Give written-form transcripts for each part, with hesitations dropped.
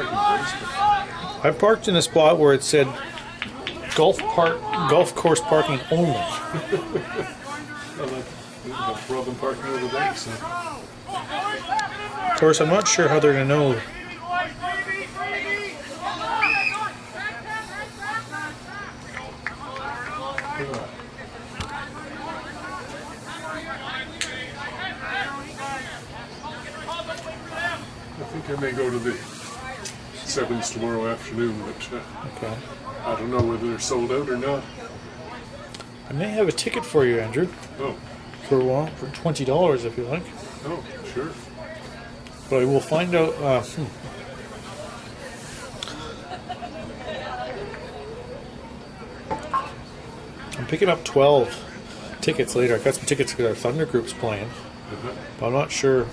I parked in a spot where it said golf course parking only. No problem parking over there. So. Of course, I'm not sure how they're going to know. I think I may go to the Sevens tomorrow afternoon, but Okay. I don't know whether they're sold out or not. I may have a ticket for you, Andrew. Oh, For $20 if you like. oh, sure. But I will find out. I'm picking up 12 tickets later. I got some tickets because our Thunder group's playing, but I'm not sure.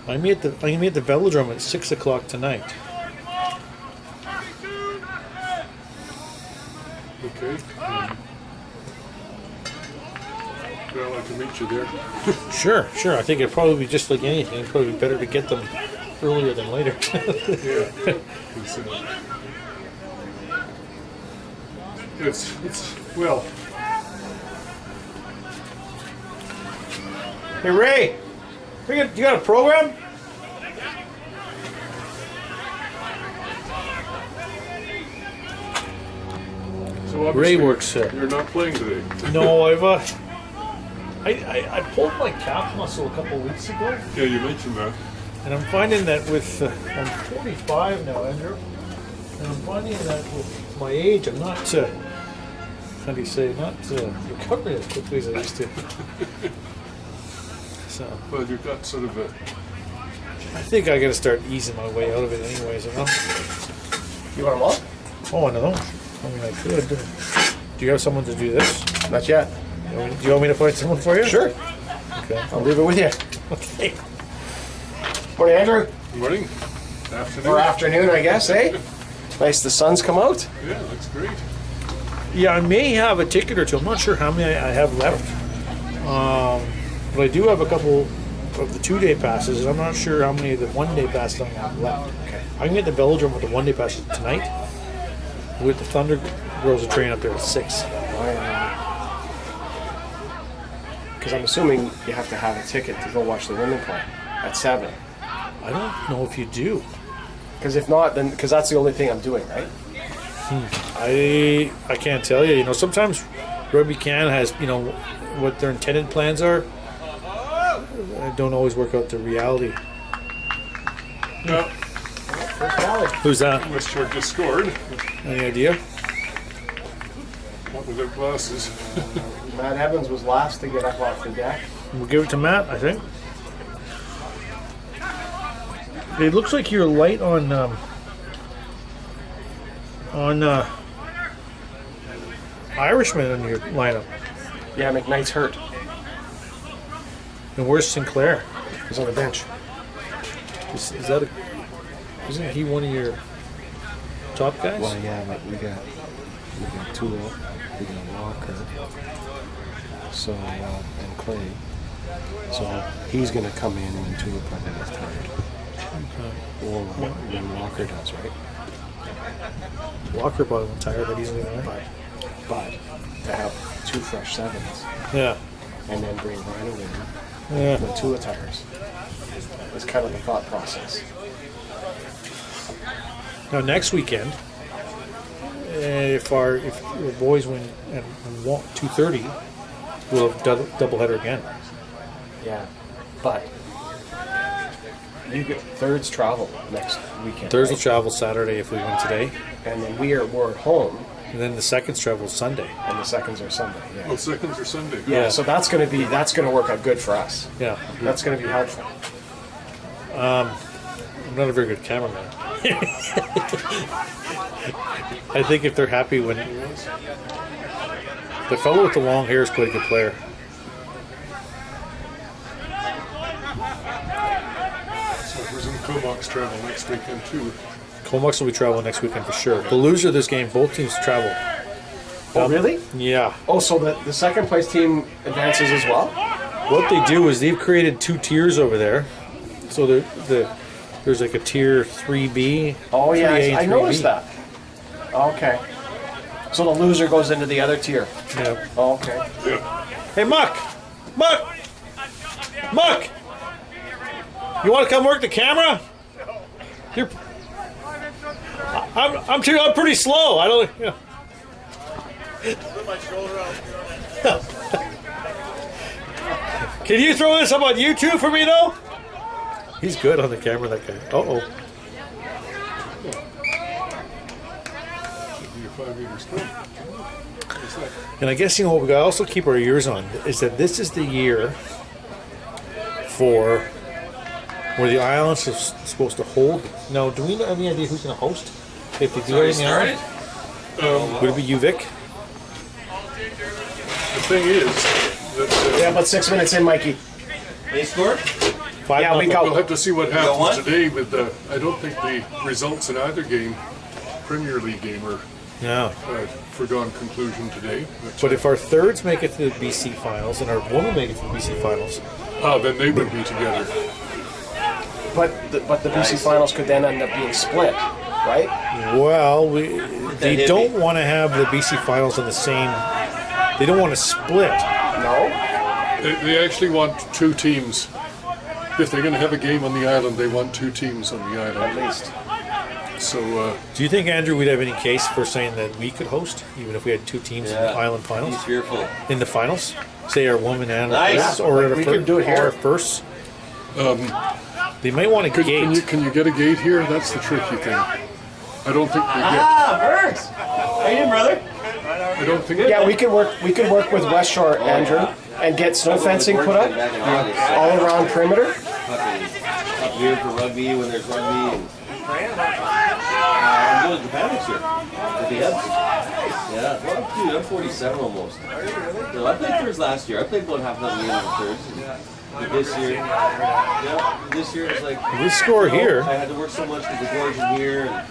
I'm gonna be at the Velodrome at 6 o'clock tonight. Okay. Well, I can meet you there. Sure. I think it'd probably be just like anything. It'd probably be better to get them earlier than later. Yeah. It's well. Hey Ray, you got a program? So Ray works there. You're not playing today. No, I pulled my calf muscle a couple of weeks ago, Yeah, you mentioned that. and I'm finding that with I'm 45 now, Andrew, and I'm finding that with my age, I'm not how do you say, not recovering as quickly as I used to. So Well, you've got sort of a. I think I got to start easing my way out of it, anyways. You know? You want them all? Oh, I know. I mean, I could. Do you have someone to do this? Not yet. Do you want me to find someone for you? Sure. Okay. I'll leave it with you. Okay. Morning, Andrew. Morning. Afternoon. Or afternoon, I guess, eh? Nice the sun's come out. Yeah, looks great. Yeah, I may have a ticket or two. I'm not sure how many I have left. But I do have a couple of the 2-day passes, and I'm not sure how many of the 1-day passes I have left. Okay. I can get the Velodrome with the 1-day passes tonight. With the Thunder girls a train up there at 6. Because I'm assuming you have to have a ticket to go watch the women play at 7. I don't know if you do. Because if not, then because that's the only thing I'm doing, right? I can't tell you. You know, sometimes Rugby Can has, you know, what their intended plans are. Don't always work out to reality. Yeah, First rally. Who's that? Westshore just scored. Any idea? Not without glasses. Matt Evans was last to get up off the deck. We'll give it to Matt, I think. It looks like you're light on Irishman in your lineup. Yeah, McKnight's hurt. And where's Sinclair? He's on the bench. Is that isn't he one of your top guys? Well, yeah, but we got Tool, we got Walker, so and Clay. So he's gonna come in when Tool probably is tired, or when Walker does, right? Walker probably won't tire, but he's going to. But to have 2 fresh 7s Yeah. and then bring Rhino in Yeah. when Tua tires is kind of the thought process. Now next weekend, if our boys win and want 2:30, we'll have doubleheader again. Yeah, but you get thirds travel next weekend. Thirds will right? travel Saturday if we win today, And then we're at home, and then the seconds travel Sunday. and the seconds are Sunday. Yeah. Well, seconds or Sunday. Yeah, so that's gonna work out good for us. Yeah. That's gonna be helpful. I'm not a very good cameraman. I think if they're happy when the fellow with the long hair is quite a good player. So we're in Comox travel next weekend too. Comox will be traveling next weekend for sure. The loser of this game, both teams travel. Oh, really? Yeah. Oh, so the second place team advances as well? What they do is they've created 2 tiers over there. So the There's like a tier 3B. Oh yeah, 3A, I noticed 3B. that. Okay. So the loser goes into the other tier. Yeah. Oh, okay. Hey, Muck! Muck! Muck! You want to come work the camera? You're. I'm pretty slow. I don't. You know. Can you throw this up on YouTube for me though? He's good on the camera, that guy. Uh-oh. You're 5 meters tall. What's that? And I guess, you know, what we gotta also keep our ears on is that this is the year for where the islands are supposed to hold. Now, do we have any idea who's gonna host? If they do it in the island? Would it be you, Vic? The thing is that Yeah, about 6 minutes in, Mikey. They scored? 5 Yeah, we nothing. go. we'll have to see what got happens one? today with the. I don't think the results in either game, Premier League game, are Yeah. foregone conclusion today. But if our thirds make it to the BC finals and our women make it to the BC finals, Then they would be together. But the BC finals could then end up being split, right? well, they hit don't me. want to have the BC finals on the same. They don't want to split. No. They actually want 2 teams. If they're going to have a game on the island, they want 2 teams on the At island. least. So Do you think, Andrew, we'd have any case for saying that we could host, even if we had 2 teams in the island finals? He's fearful. In the finals? Say our woman and Nice. firsts, or We could do it here. Our first. They might want a gate. can you get a gate here? That's the tricky thing. I don't think they get. Birds! How you doing, brother? I don't think. Yeah, we can work. We can work with Westshore, Andrew, and get snow fencing put up all around perimeter. Up here for rugby when there's rugby. And, I'm doing the Japan next year. With the Ebs. Yeah. Well, dude, I'm 47 almost. No, I played thirds last year. I played about half a dozen games in thirds. But this year, this year it's like. We score here. I had to work so much with the gorge in here. And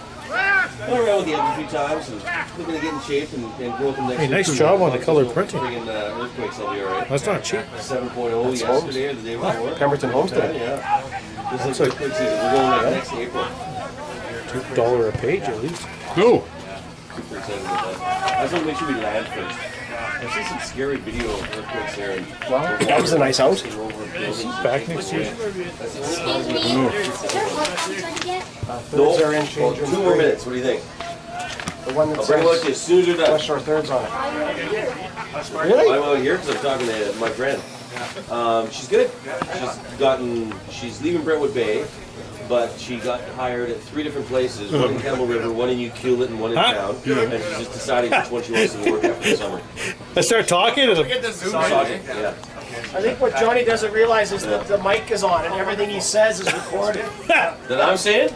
went around with the Ebs a few times and looking to get in shape and grow with them next Hey, year. nice job on the color printing. Friggin' earthquakes, I'll be alright. That's not cheap. 7.0 yesterday or the day before. Pemberton Homestead. Yeah. This is like- like earthquake season. We're going like next April. $2 a page at least. No. Super excited about that. I just want to make sure we land first. I've seen some scary video of earthquakes there. And Well, that was a nice out. Back next year. Thirds are in, change 2 more minutes. What do you think? The one that I'll bring them out to you as says soon as you're done. Westshore thirds on it. I'm out here because I'm talking to my friend. She's good. She's leaving Brentwood Bay, but she got hired at 3 different places, one in Campbell River, one in Ucluelet, and one in Huh? town. And she's just deciding which one she wants to work after the summer. I start talking to them. Sergeant, yeah. I think what Johnny doesn't realize is that the mic is on and everything he says is recorded. That I'm saying?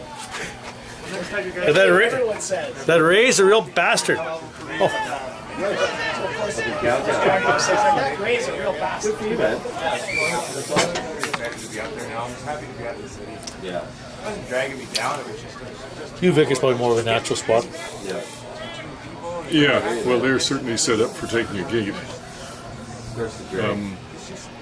Everyone says. That Ray's a real bastard. Countdown. That Ray's a real bastard. Good for you, man. Yeah. You, Vic, is probably more of a natural spot. Yeah. Yeah. Well, they're certainly set up for taking a gate. Where's the drag?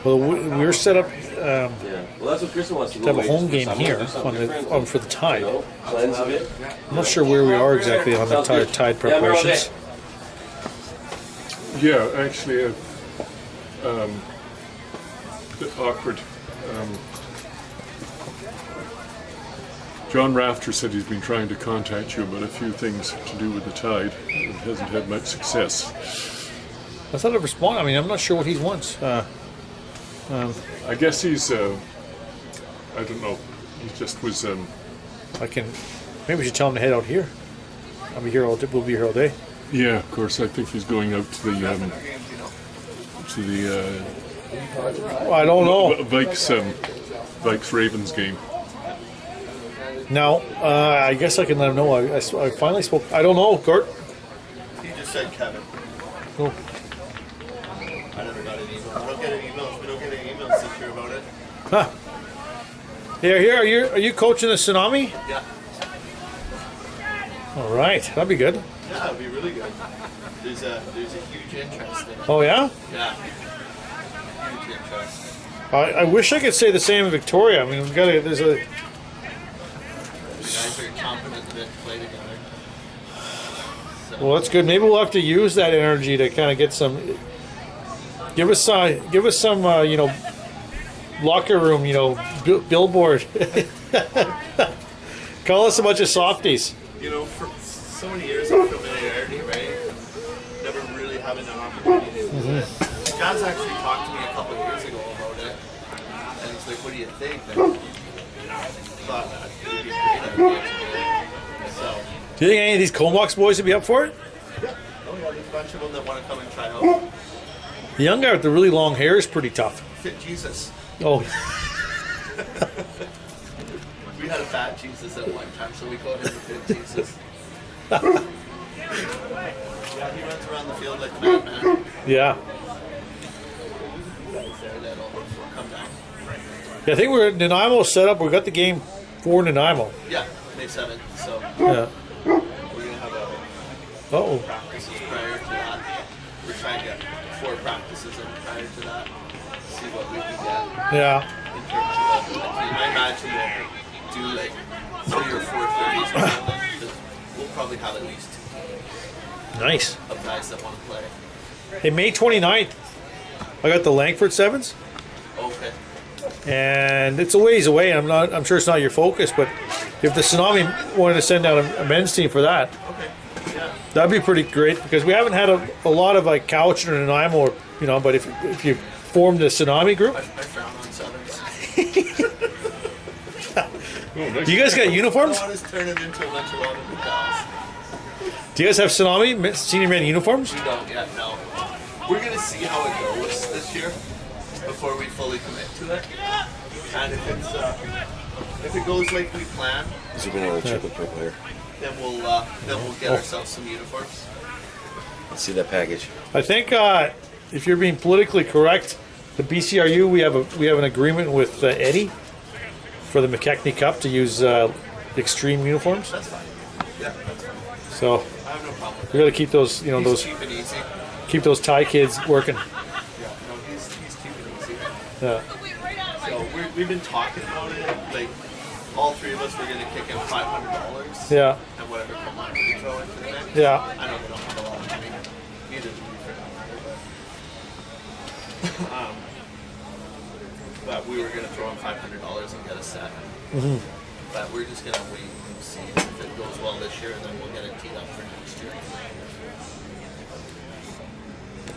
Well, we're set up Yeah. Well, that's what Kristen wants to to have a away home for game summer, here do something different. for the Tide. You know, cleanse a bit. I'm not sure where we are exactly on the Sounds good. Tide Yeah, we're all day. preparations. Yeah, actually, bit awkward. John Rafter said he's been trying to contact you about a few things to do with the Tide and hasn't had much success. I thought I'd respond. I mean, I'm not sure what he wants. I guess he's, I don't know, he just was, Maybe we should tell him to head out here. I'll be here all day. We'll be here all day. yeah, of course, I think he's going out to the Well, I don't know. Vikes Ravens game. Now, I guess I can let him know. I finally spoke. I don't know, Gert. He just said Kevin. Oh, I never got an email. I don't get an email. We don't get an email this year about it. huh. Here. Are you coaching the Tsunami? Yeah. All right, that'd be good. Yeah, it'd be really good. There's a huge interest in it. Oh yeah. Yeah. Huge interest. I wish I could say the same in Victoria. I mean, there's a meant to play together. So, Well, that's good. Maybe we'll have to use that energy to kind of get some. Give us some, locker room, billboard. Call us a bunch of softies. for so many years of familiarity, right? Never really having an opportunity to do it. God's actually talked to me a couple of years ago about it. And he's like, what do you think? And I thought that it would be a great idea to do it. So, Do you think any of these Comox boys would be up for it? oh yeah, there's a bunch of them that want to come and try out. The young guy with the really long hair is pretty tough. Fit Jesus. Oh, We had a fat Jesus at one time, so we called him the Fit Jesus. Yeah, he runs around the field like a madman. yeah. Guys there that'll come down. Yeah, I think we're at Nanaimo set up. We got the game for Nanaimo. Yeah, May 7th, so Yeah. we're gonna have a Oh. practices prior to that. We're trying to get 4 practices in prior to that. See what we can get Yeah. in terms of the team. I imagine we'll do like 3 or 4 30s or something. 'Cause we'll probably have at least 2 teams Nice. of guys that want to play. Hey, May 29th, I got the Langford Sevens, Okay. and it's a ways away. I'm sure it's not your focus, but if the Tsunami wanted to send out a men's team for that, Okay. Yeah. that'd be pretty great because we haven't had a lot of like Couch and Nanaimo, but if you formed the Tsunami group, I frown on sevens. Oh, nice. you guys got I uniforms? don't want to turn it into a bunch of other pals. Do you guys have Tsunami senior men uniforms? We don't yet, no. We're gonna see how it goes this year before we fully commit to it. And if it goes like we plan, There's been another triple purple here. then we'll get ourselves some uniforms. Let's see that package. I think if you're being politically correct, the BCRU we have an agreement with Eddie for the McKechnie Cup to use extreme uniforms. That's fine. Yeah, that's fine. So I have no problem with we got to keep those that. He's those cheap and easy. keep those Thai kids working. Yeah, no, he's cheap and easy. Yeah. So we've been talking about it. Like all 3 of us were gonna kick in $500. Yeah. And whatever Comox we throw into the mix. Yeah. I know they don't have a lot of money. Neither do we for that matter. But we were gonna throw in $500 and get a set. But we're just gonna wait and see if it goes well this year, and then we'll get it teed up for next year.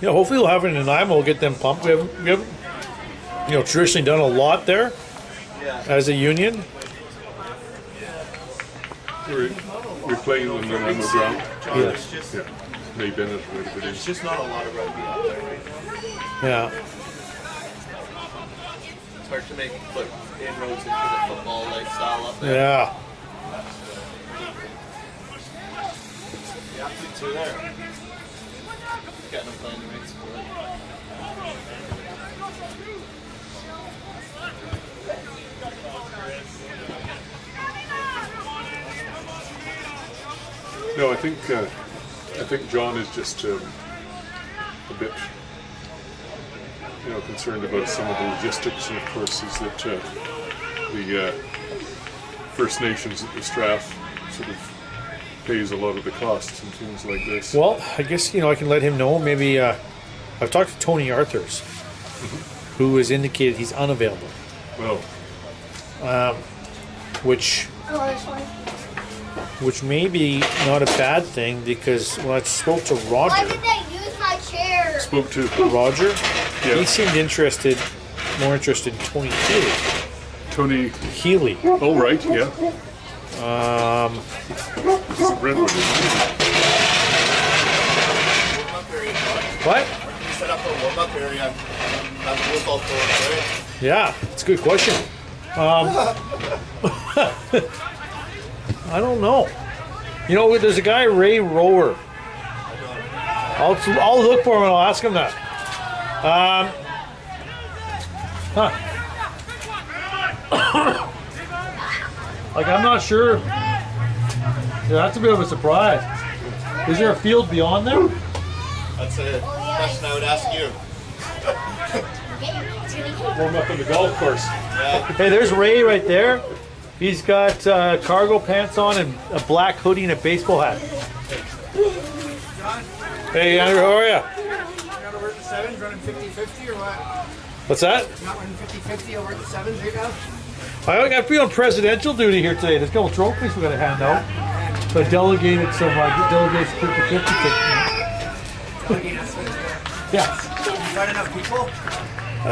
Yeah. Hopefully we'll have it in Nanaimo. We'll get them pumped. We haven't traditionally done a lot there Yeah. as a union. We're playing on the Nanaimo ground. John, Yeah. it's just Yeah. May Bennett, whatever it there's is. just not a lot of rugby out there right now. Yeah. It's hard to make inroads into the football lifestyle up there. Yeah. The athletes are there. Getting them playing the right sport. No, I think John is just a bit, concerned about some of the logistics, and of course, is that the First Nations at the Strath sort of pays a lot of the costs and things like this. Well, I guess I can let him know. Maybe I've talked to Tony Arthurs, who has indicated he's unavailable, Well, which may be not a bad thing because when I spoke to Why Roger, did they use my chair? spoke to Roger, Yeah. he seemed more interested in Tony Tony. Healy. Oh, right, yeah. This is Brentwood. Isn't Warm-up area, John. What? You set up a warm-up area. Have the football for it. Yeah, it's a good question. I don't know. There's a guy, Ray Rower. I'll look for him and I'll ask him that. I'm not sure. Yeah, that's a bit of a surprise. Is there a field beyond there? That's a question I would ask you. Warm up on the golf course. Yeah. Hey, there's Ray right there. He's got cargo pants on and a black hoodie and a baseball hat. Hey, Andrew, how are you? Not over at the sevens, running 50-50 or what? What's that? Not running 50-50 over at the sevens right now? I got to be on presidential duty here today. There's a couple trophies we got to hand out. So I delegated some delegates 50-50 Yeah. Not enough people?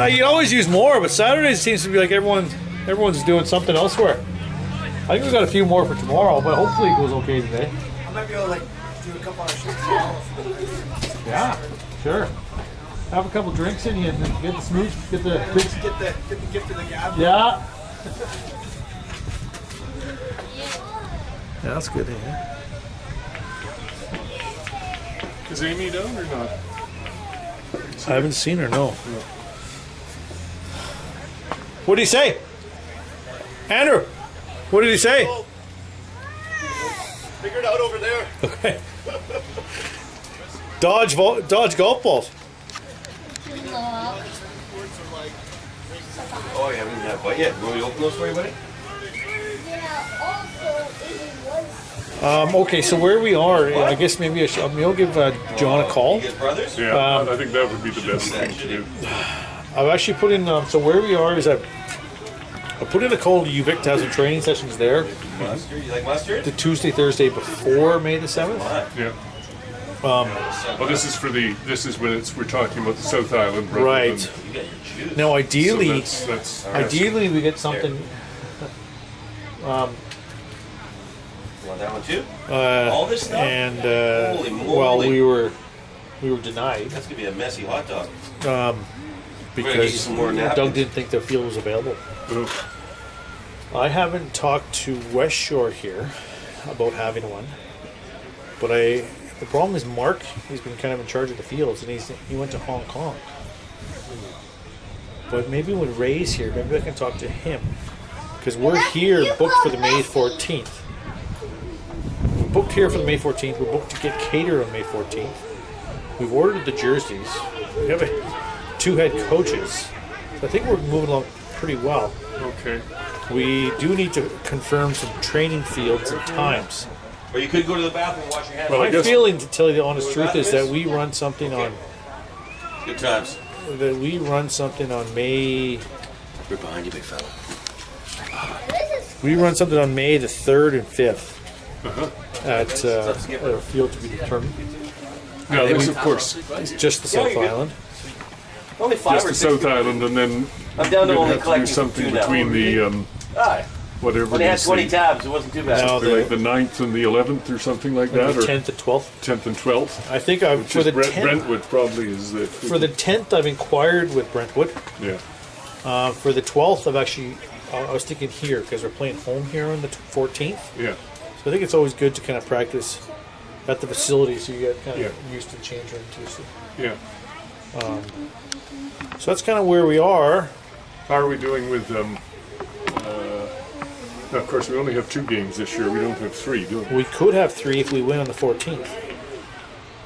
You always use more, but Saturdays seems to be like everyone's doing something elsewhere. I think we got a few more for tomorrow, but hopefully it goes okay today. I might be able to like do a couple of shifts tomorrow. Yeah, sure. Have a couple drinks in you and then get the smooth, get the big. Get the gift of the gab. Yeah. Yeah, that's good. Yeah. Is Amy down or not? I haven't seen her. No. What did he say, Andrew? What did he say? Figure it out over there. Okay. Dodge golf balls. Oh, you haven't even had a bite yet. You want me to open those for you, buddy? Okay, so where we are, I guess maybe I'll give John a call. You guys brothers? Yeah, I think that would be the best thing to do. I've actually put in, so where we are is I put in a call to UVic to have some training sessions there. Mustard? You like mustard? The Tuesday, Thursday before May the 7th. Yeah. Well, this is when we're talking about the South Island, rather Right. You got your juice. Now, ideally, than, that's ideally we get something. You want that one too? All this stuff? And Holy well, moly. we were denied That's gonna be a messy hot dog. get you because some more Doug napkins. didn't think the field was available. Oof. I haven't talked to Westshore here about having one, but the problem is Mark. He's been kind of in charge of the fields, and he went to Hong Kong. But maybe when Ray's here, maybe I can talk to him, because we're here booked for the May 14th. We're booked here for the May 14th. We're booked to get catered on May 14th. We've ordered the jerseys. We have two head coaches. So I think we're moving along pretty well. Okay. We do need to confirm some training fields and times. Or you could go to the bathroom and wash your hands. Well, I My guess- feeling, to tell you the honest truth, is that we run something on Good times. May. We're behind you, big fella. We run something on May the 3rd and 5th at a field to be determined. Now, this, of course, It's just the Yeah, South you're good. Island. Only 5 just or the 6 South Island, and then I'm down to you'd only have to do collecting something 2 now. between the Aye. whatever When they it had is, 20 the, tabs, it wasn't too bad. Now like the 9th and the 11th or something like that, the or 10th and 12th. 10th and 12th. I think Which for is the 10th. Brentwood probably is the For the 10th, I've inquired with Brentwood. yeah. For the 12th, I was thinking here because we're playing home here on the 14th. Yeah. So I think it's always good to kind of practice at the facility so you get kind of Yeah. used to the change room too. So. Yeah. So that's kind of where we are. How are we doing with now, of course, we only have 2 games this year. We don't have 3, do we? We could have 3 if we win on the 14th.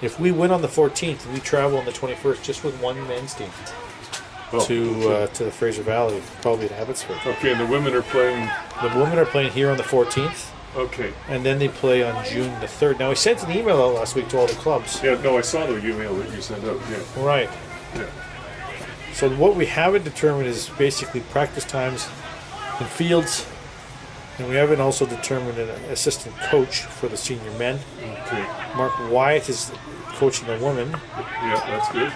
If we win on the 14th, we travel on the 21st just with one men's team Oh, to the Fraser Valley, probably to Abbotsford. okay, and the women are playing. The women are playing here on the 14th, Okay. and then they play on June the 3rd. Now, I sent an email out last week to all the clubs. Yeah, no, I saw the email that you sent out. Yeah. Right. Yeah. So what we haven't determined is basically practice times and fields, and we haven't also determined an assistant coach for the senior men. Okay. Mark Wyatt is coaching the women. Yeah, that's good.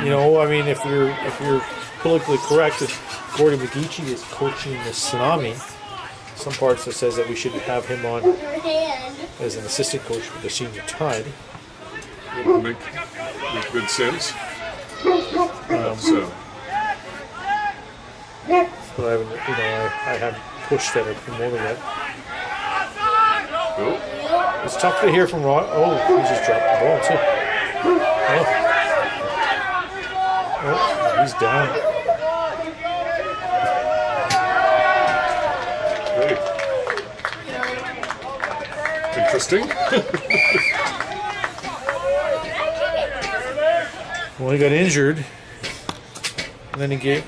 You know, I mean, if you're politically correct, if Gordy McGeechee is coaching the Tsunami, some parts that says that we should have him on Your hand. as an assistant coach for the senior Tide. It would make good sense. So, But I haven't, I haven't pushed that or promoted that. oh, It's tough to hear from Rod. Oh, he just dropped the ball too. Oh, he's down. hey. Interesting. Well, he got injured, and then he gave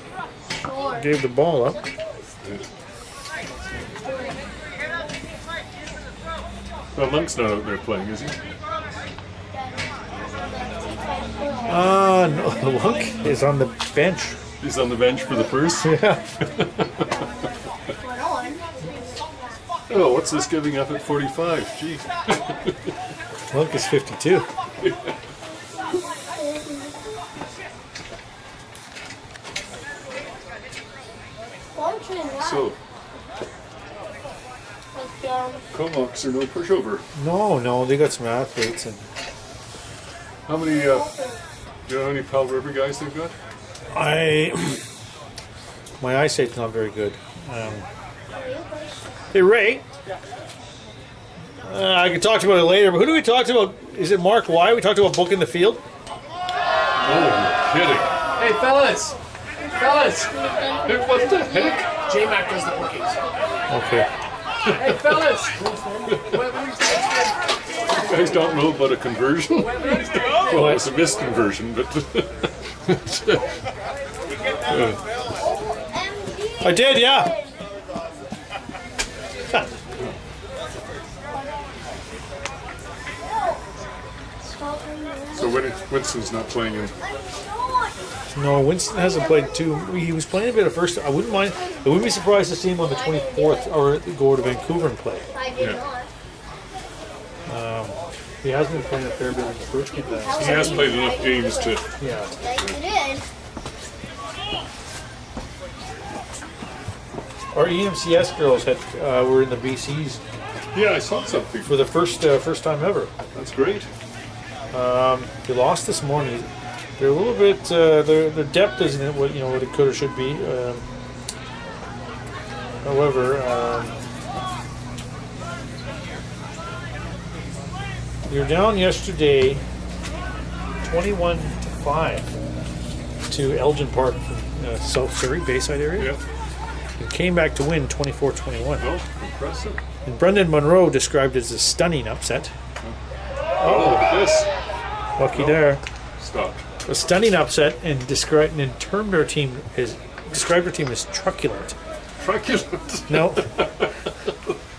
the ball up. Well, Monk's not out there playing, is he? No, Lunk is on the bench. He's on the bench for the first. Yeah. Oh, what's this giving up at 45? Jeez. Lunk is 52. So, Comox are no pushover. No, they got some athletes and How many, do you know how many Pal River guys they've got? my eyesight's not very good. Hey Ray, I can talk to you about it later, but who do we talk about? Is it Mark Y? We talked about booking the field? Oh, you're kidding. Hey, fellas! Fellas! Hey, what the heck? J-Mac does the bookings. Okay. Hey, fellas! You guys don't know about a conversion? Well, it's a misconversion, but... I did, yeah. So Winston's not playing in... No, Winston hasn't played too. He was playing a bit at first. I wouldn't mind. I wouldn't be surprised to see him on the 24th or go to Vancouver and play. I did Yeah. not. He has been playing a fair bit in the first game. He has played enough games to... Yeah. Yes, you did. Our EMCS girls were in the BCs Yeah, I saw something. for the first time ever. That's great. They lost this morning. They're a little bit. Their depth isn't what what it could or should be. However, you're down yesterday, 21-5 to Elgin Park, South Surrey, Bayside area. Yeah. And came back to win 24-21. Oh, impressive. And Brendan Monroe described it as a stunning upset. Oh, look at this. Lucky there. Stop. A stunning upset and described their team as truculent. Truculent. No,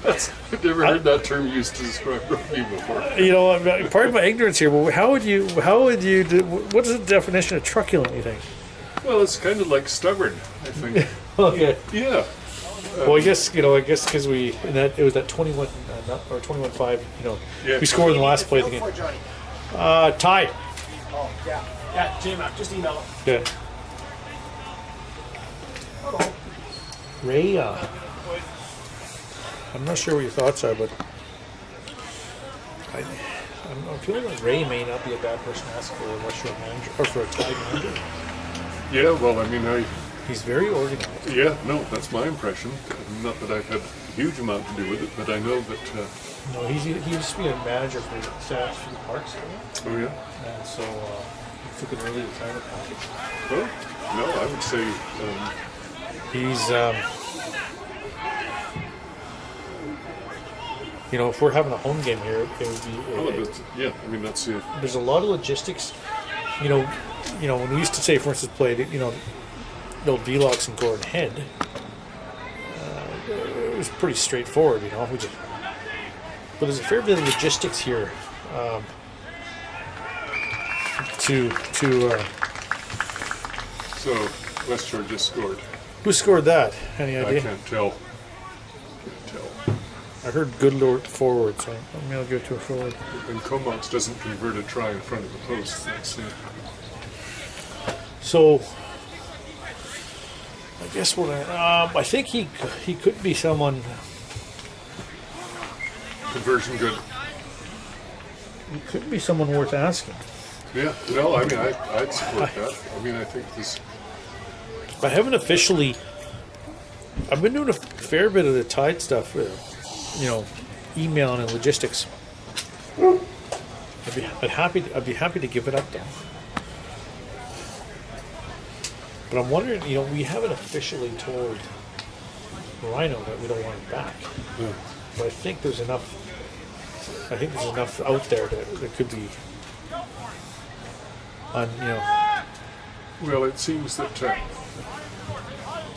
I've never heard that term used to describe rugby before. pardon my ignorance here, but how would you what is the definition of truculent, you think? Well, it's kind of like stubborn, I think. Okay. Yeah. Well, I guess because it was that 21 or 21-5. Yeah. We scored in the last play of the game. Tied. Oh, yeah. Yeah, J-Mac, just email him. Yeah. Ray, I'm not sure what your thoughts are, but I'm feeling like Ray may not be a bad person to ask for a Westshore manager or for a Tide manager. Yeah, well, I mean, He's very organized. yeah, no, that's my impression. Not that I've had a huge amount to do with it, but I know that, No, he used to be a manager for the Parks area, oh yeah. and so he took an early retirement package. Well, no, I would say, He's, if we're having a home game here, it would be. yeah, I mean, that's it. There's a lot of logistics. When we used to say, for instance, play, build V-locks and Gordon Head. It was pretty straightforward, but there's a fair bit of logistics here. So, Westshore just scored. Who scored that? Any I idea? can't tell. I heard Goodlord forward, so I'll give it to a forward. And Comox doesn't convert a try in front of the post. That's it. So, I guess I think he could be someone. Conversion good. He could be someone worth asking. Yeah, no, I mean, I'd support that. I mean, I think this... I haven't officially. I've been doing a fair bit of the Tide stuff, emailing and logistics. I'd be happy to give it up though. But I'm wondering, we haven't officially told Rhino that we don't want him back. Yeah. But I think there's enough. Out there that could be. Well, it seems that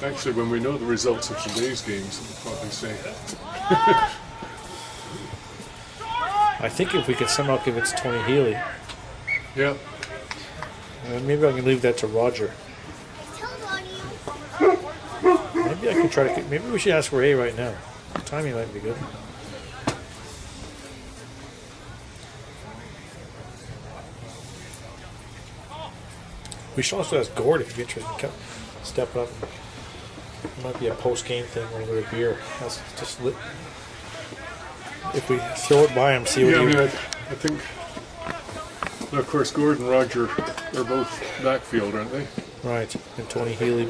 actually, when we know the results of today's games, we'll probably say I think if we can somehow convince Tony Healy, Yeah. maybe I can leave that to Roger. Maybe I can try to. Maybe we should ask Ray right now. Timing might be good. We should also ask Gord if he'd be interested in stepping up. It might be a post-game thing over a beer. That's just lit. If we throw it by him, see what Yeah, I he. mean, I think. Well, of course, Gord and Roger are both backfield, aren't they? Right, and Tony Healy.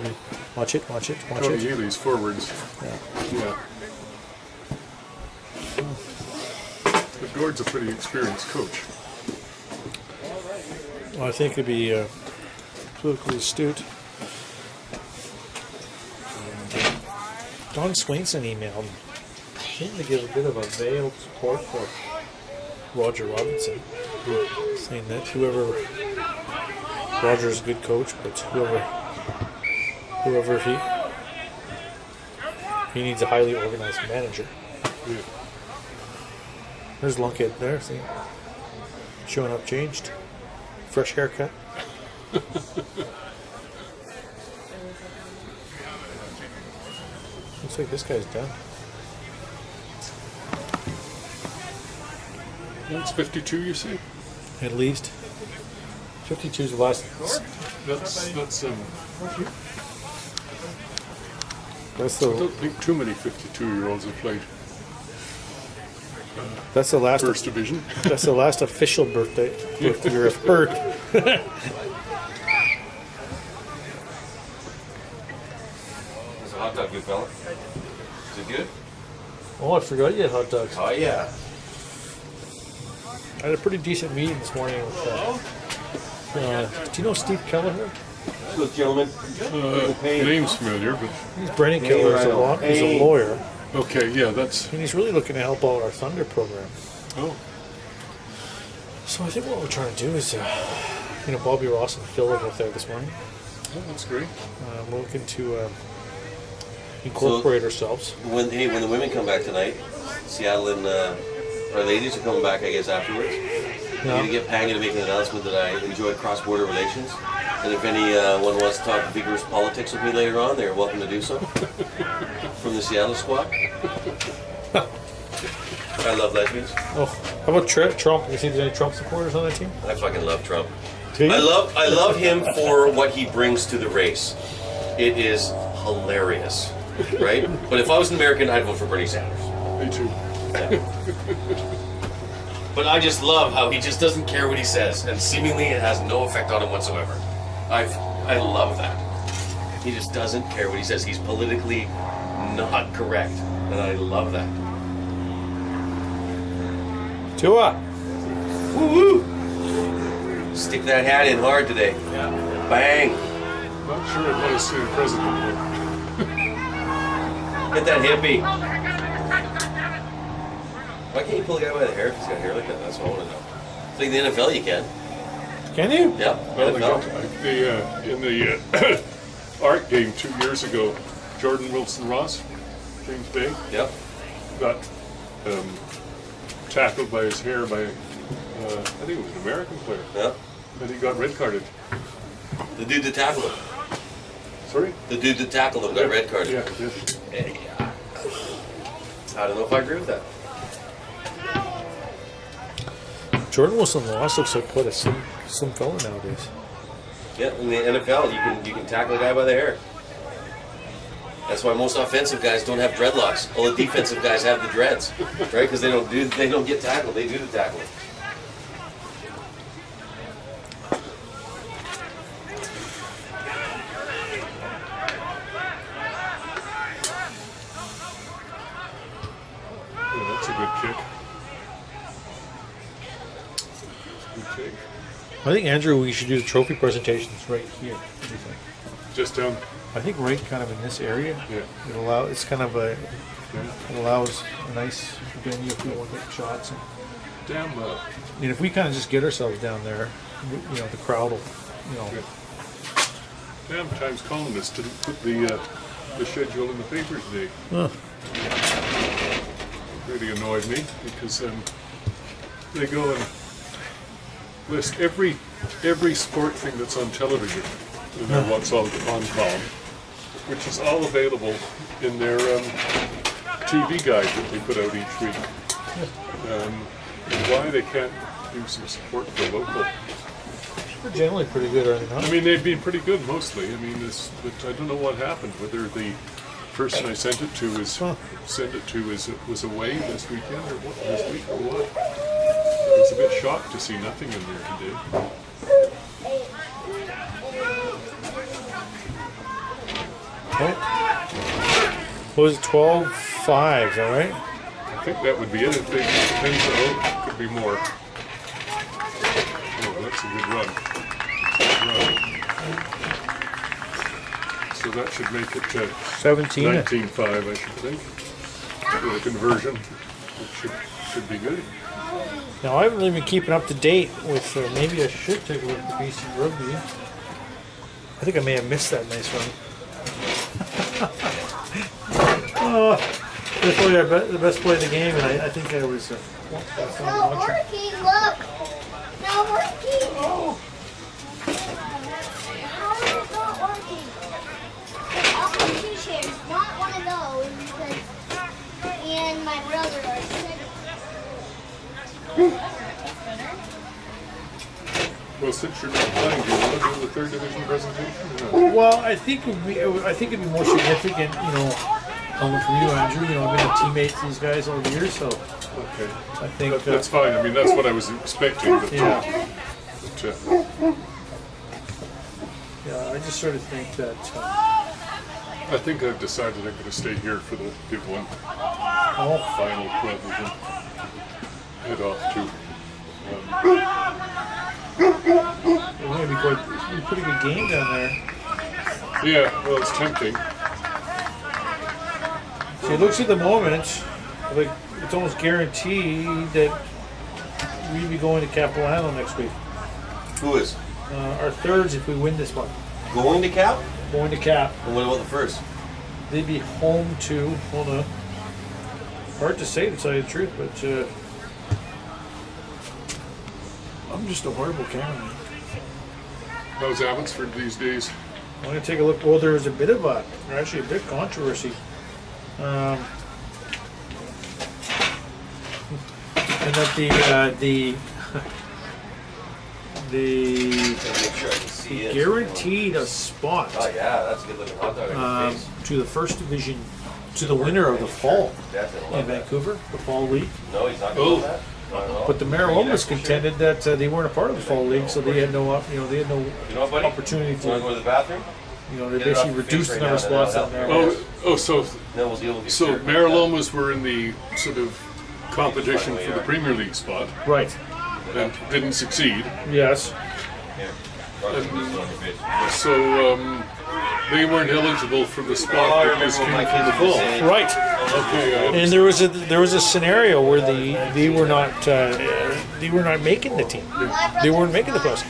Watch it. Watch Tony it. Healy's forwards. Yeah. But Gord's a pretty experienced coach. Well, I think it'd be politically astute. Don Swainson emailed, seemed to give a bit of a veiled support for Roger Robinson, saying that Roger's a good coach, but whoever he needs a highly organized manager. Yeah. There's Lunkhead there, see, showing up changed, fresh haircut. Looks like this guy's done. That's 52, you say? At least 52 is the last. That's That's I the don't think too many 52-year-olds have played that's the last. First Division. That's the last official birth year I've heard. Is a hot dog good, fella? Is it good? Oh, I forgot you had hot dogs. Oh yeah. I had a pretty decent meeting this morning with. Do you know Steve Kelleher? Good gentlemen. Name's familiar, but He's Brennan Keller. He's a lawyer, okay, yeah, that's. and he's really looking to help out our Thunder program. Oh, So I think what we're trying to do is, Bobby Ross and Phil were both there this morning. that's great. We're looking to incorporate ourselves. When the women come back tonight, Seattle and our ladies are coming back, I guess, afterwards. I'm going to get Panga to make an announcement that I enjoy cross-border relations. And if anyone wants to talk vigorous politics with me later on, they're welcome to do so. From the Seattle squad. I love lesbians. Oh, how about Trump? You see there's any Trump supporters on that team? I fucking love Trump. Do you? I love him for what he brings to the race. It is hilarious, right? But if I was an American, I'd vote for Bernie Sanders. Me too. But I just love how he just doesn't care what he says, and seemingly it has no effect on him whatsoever. I love that. He just doesn't care what he says. He's politically not correct, and I love that. Tua. Woo-woo! Stick that hat in hard today. Yeah. Bang! Not sure I'd want to see the president. Hit that hippie. Why can't you pull a guy by the hair if he's got hair like that? That's what I want to know. I think in the NFL you can. Can you? Yeah, Well, NFL. in the art game 2 years ago, Jordan Wilson Ross, James Bay, Yep. got tackled by his hair by, I think it was an American player, Yeah. and he got red carded. The dude that tackled him. Sorry? The dude that tackled him got red carded. Yeah, he did. Yeah. I don't know if I agree with that. Jordan Wilson Ross looks like quite a slim fella nowadays. Yeah, in the NFL, you can tackle a guy by the hair. That's why most offensive guys don't have dreadlocks. All the defensive guys have the dreads, right? Because they don't get tackled. They do the tackling. Oh, that's a good kick. Good kick. I think, Andrew, we should do the trophy presentations right here. What do you think? Just down. I think right kind of in this area. Yeah. It's kind of a, Yeah. it allows a nice venue if we want to take shots. And, Damn. if we kind of just get ourselves down there, the crowd will, Damn Times columnist didn't put the schedule in the paper today. Huh. Really annoyed me because they go and list every sport thing that's on television in their what's on call, which is all available in their TV guide that they put out each week. And why they can't do some support for local. They're generally pretty good, are they not? I mean, they've been pretty good mostly. I mean, but I don't know what happened. Whether the person I sent it to was was away this weekend or what, this week or what. I was a bit shocked to see nothing in there today. Okay. What was it, 12-5, is that right? I think that would be it. If they depends on, it could be more. Oh, that's a good run. So that should make it 17. 19-5, I should think. With a conversion, it should be good. Now, I haven't really been keeping up to date with, maybe I should take a look at the BC Rugby. I think I may have missed that nice run. Oh, that's probably the best play of the game, and I think I was. It's not working, look! Not working! Oh. How is it not working? I'll put 2 chairs, not one of those, because me and my brother are sitting. Well, since you're not playing, do you want to do the third division presentation? Or not? Well, I think it'd be more significant, coming from you, Andrew. I've been a teammate to these guys all the years, so Okay. I think That's fine. I mean, that's what I was expecting. But, Yeah. but, I just sort of think that. I think I've decided I'm going to stay here for the big one. Final rather than head off to. It's going to be quite a pretty good game down there. Yeah, well, it's tempting. See, it looks at the moment like it's almost guaranteed that we'd be going to Capilano next week. Who is? Our thirds if we win this one. Going to Cap? Going to Cap. And what about the first? They'd be home to. Hold on. Hard to say to tell you the truth, but I'm just a horrible cameraman. How's Abbotsford these days? I'm going to take a look. Well, there was a bit of actually a bit of controversy. And that the Make sure I can see it. guaranteed a spot Oh yeah, that's a good looking hot dog on your face. to the first division, to the winner of the fall Dad's gonna in love that. Vancouver, the fall league. No, he's not gonna love that. Not at all. But the Marilomas contended that they weren't a part of the fall league, so they had no, You know what, buddy? opportunity You want to go to, to the bathroom? they Get it off basically your reduced face the right number of now, spots and out then there. So Then we'll deal with your so shirt. Marilomas were in the sort of competition for the Premier League spot Right. and didn't succeed. Yes. Here. Rub this on your face. So they weren't eligible for the spot that just came from the fall. Right. Okay, And there was a scenario where they were not making the team. They weren't making the post.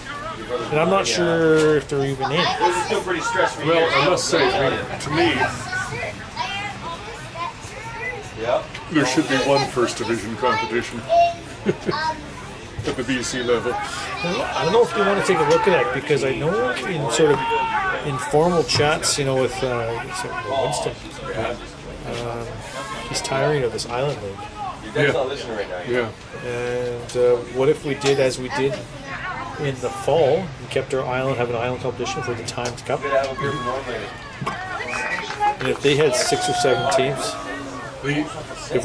And I'm not sure if they're even in. This is still pretty stressful. well, I must say, to me, Yeah. there should be one first division competition at the BC level. I don't know if you want to take a look at that because I know in sort of informal chats, with Winston, he's tiring of this island league. Your dad's not listening right now. Yeah. And what if we did as we did in the fall and kept our island, have an island competition for the Times Cup? Good have a beer from Norway. And if they had 6 or 7 teams, if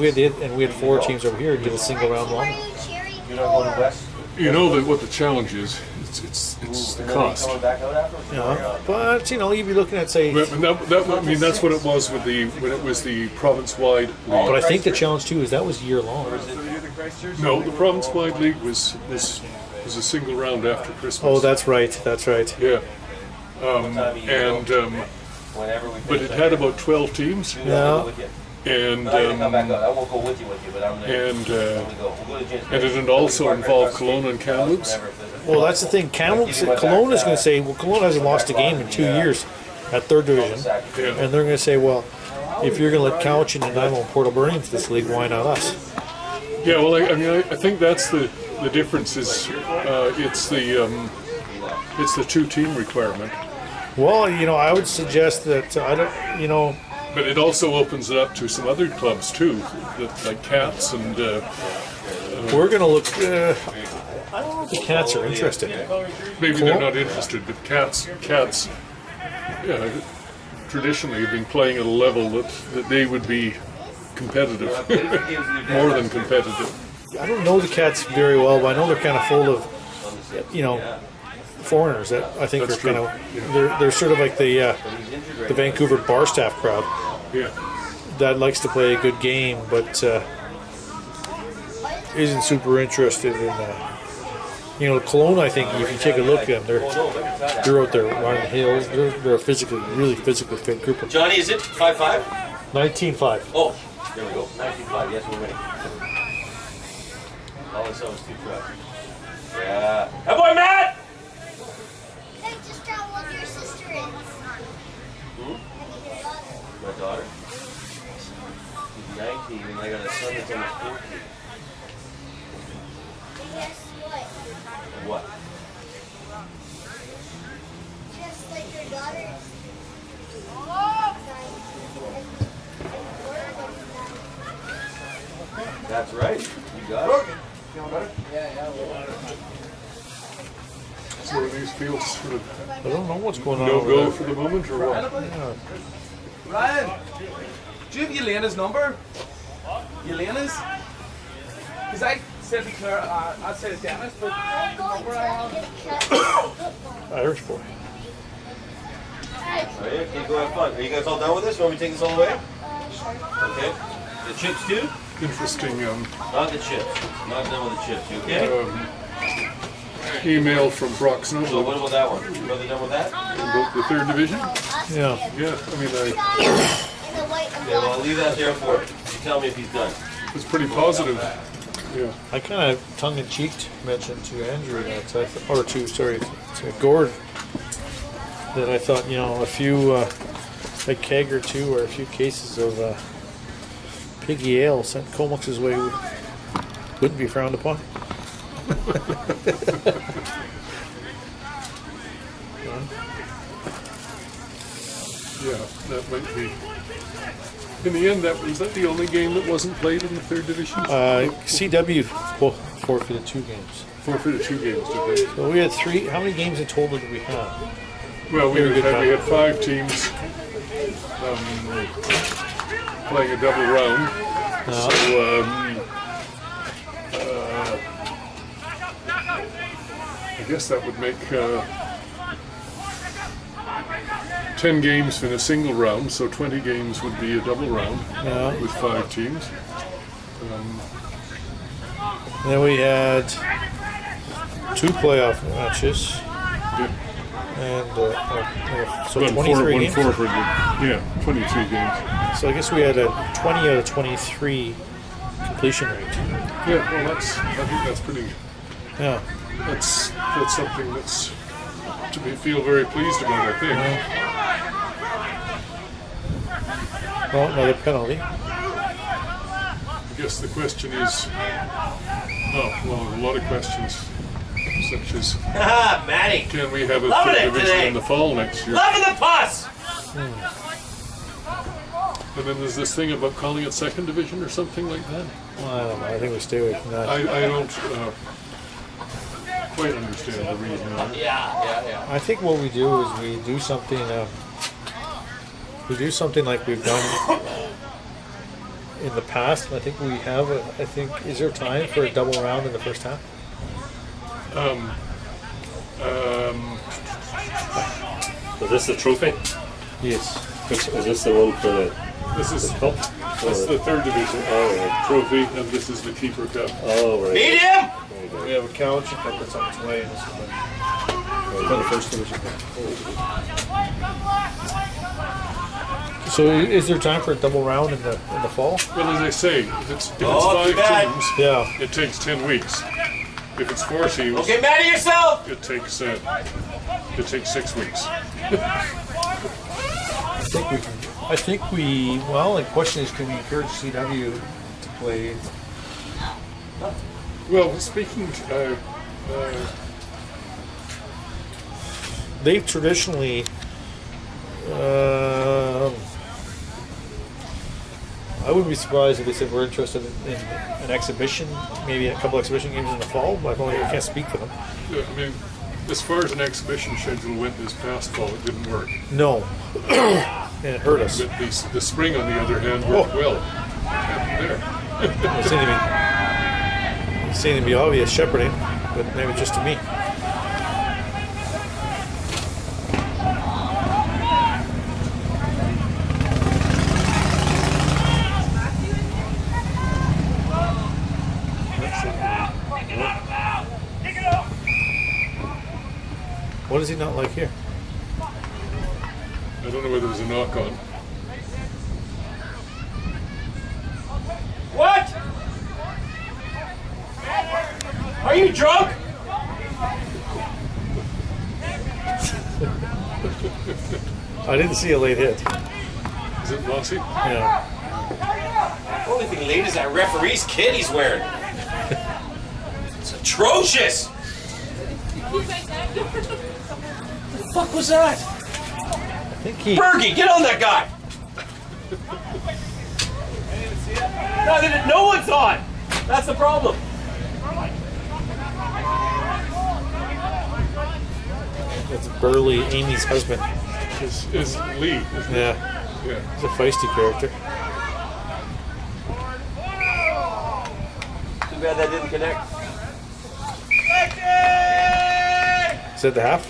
we had 4 teams over here, did a single round one. You're not going to West? You know that what the challenge is. It's the cost. Coming back out after? But you'd be looking at say. But that's what it was with when it was the province-wide league. But I think the challenge too is that was year long. No, the province-wide league was a single round after Christmas. Oh, that's right. That's right. Yeah. Whenever we But it had about 12 teams, Yeah. and But I can come back out. I won't go with you, but I'm going to and go. We'll go to James and Bay. it also involved Kelowna and Kamloops. Well, that's the thing. Kelowna is going to say, well, Kelowna hasn't lost a game in 2 years at third division, Yeah. and they're going to say, well, if you're going to let Couch and Nanaimo and Port Alberni into this league, why not us? Yeah, well, I think that's the The difference is it's the two-team requirement, Well, I would suggest that I don't. but it also opens it up to some other clubs too, like Cats and We're gonna look. I don't know if the Cats are interested. maybe they're not interested, but Cats traditionally have been playing at a level that they would be competitive, more than competitive. I don't know the Cats very well, but I know they're kind of full of, foreigners that I think That's are kind of. They're sort of like the Vancouver Barstaff crowd Yeah. that likes to play a good game, but isn't super interested in. Cologne, I think, if you take a look at them, they're out there running the hills. They're a really physically fit group of. Johnny, is it 5-5? 19-5. Oh, there we go. 19-5. Yes, we're winning. All I saw was 2 trucks. Yeah. Hey, boy, Matt! Hey, just download your sister in. My daughter. She's 19, and I got a son that's almost 14. Guess what? What? Just like your daughter's. That's right. You got it. So are these fields sort of I don't know what's going on. no over go there. for the moment, or what? Ryan, do you have Elena's number? Elena's? Because I said to Claire, I said to Dennis, but I'm going number I have. to get a cut. Irish boy. Oh, yeah, okay, go have fun. Are you guys all done with this? Want me to take this all the way? Sure. Okay. The chips too? Interesting Not the chips. Not done with the chips. You okay? email from Brock So Snowden what about that one? You brother done with that? about the 3rd Division. Yeah. Yeah, I mean, In the white and Okay, well, I'll black. leave that there for you. You tell me if he's done. it's pretty positive. Yeah. I kind of tongue-in-cheek mentioned to Andrew that, to Gord, that I thought, a few, a keg or two or a few cases of piggy ale sent Comox's way wouldn't be frowned upon. Yeah, that might be. In the end, was that the only game that wasn't played in the 3rd Division? CW forfeited 2 games. Forfeited 2 games, did they? So we had 3. How many games in total did we have? Well, we Very good had 5 teams playing a double round. So I guess that would make 10 games in a single round, so 20 games would be a double round with 5 teams. Then we had 2 playoff matches. Yeah. And so One 23 games. forfeited. Yeah, 23 games. So I guess we had a 20 out of 23 completion rate. Yeah, well, I think that's pretty. Yeah. That's something that's to feel very pleased about, I think. Well, another penalty. I guess the question is, a lot of questions, such as, Haha, Matty! can we have a Loving 3rd it division today. in the fall next year? Loving the pus! And then there's this thing about calling it 2nd division or something like that. Well, I don't know. I think we stay away from that. I don't quite understand the reason. Yeah. I think what we do is we do something. We do something like we've done in the past. I think we have. I think is there time for a double round in the first half? Is this the trophy? Yes. Is this the one for the This is cup? that's the 3rd division trophy, and this is the keeper cup. Oh, right. Beat him! We have a Couch Cup that's on its way. This is for the first division cup. So is there time for a double round in the fall? Well, as I say, if it's Oh, too 5 bad. teams, Yeah. it takes 10 weeks. If it's 4 teams, Okay, Matty, yourself! it takes 6 weeks. I think we. Well, the question is, can we encourage CW to play Well, speaking, They've traditionally, I wouldn't be surprised if they said we're interested in an exhibition, maybe a couple exhibition games in the fall. But I can't speak for them. yeah, I mean, as far as an exhibition schedule went this past fall, it didn't work. No, and it hurt us. But the spring, on the other hand, worked well. There. It seemed to be obvious shepherding, but maybe just to me. What does he not like here? I don't know whether there's a knock on. What? Are you drunk? I didn't see a late hit. Is it Mossy? Yeah. The only thing late is that referee's kit he's wearing. It's atrocious! The fuck was that? I think he. Bergie, get on that guy! No one's on! That's the problem. It's Burley, Amy's husband. Is Lee. Isn't it? Yeah, Yeah. he's a feisty character. Too bad that didn't connect. Is that the half?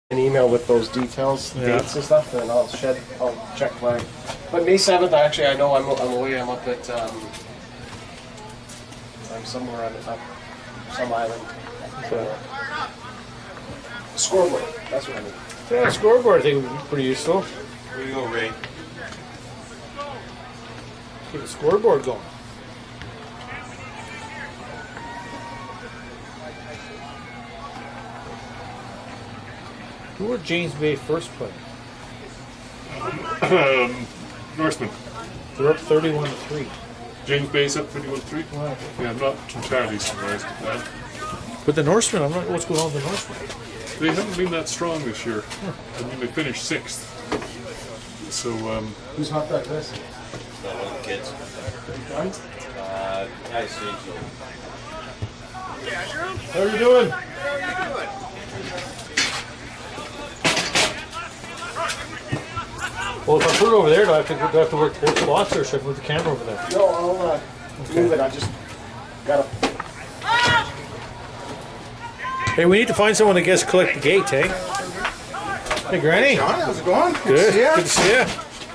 An email with those details, Yeah. dates and stuff, and I'll check my. But May 7th, actually, I know I'm away. I'm up at I'm somewhere on up some island. Scoreboard. That's what I mean. Yeah, scoreboard I think would be pretty useful. Where you go, Ray? Get a scoreboard going. Who were James Bay first playing? Norseman. They're up 31-3. James Bay's up 31-3. Yeah, I'm not entirely surprised at that. But the Norsemen, I'm not what's going on with the Norsemen. They haven't been that strong this year. I mean, they finished 6th. So, Who's hot dog this? Not one of the kids. I assume so. How are you doing? Well, if I put it over there, do I have to work both spots, or should I move the camera over there? No, I'll move it. I just gotta. Hey, we need to find someone to guest collect the gate, hey? Hey, Granny. John, how's it going? Good Good. to see you.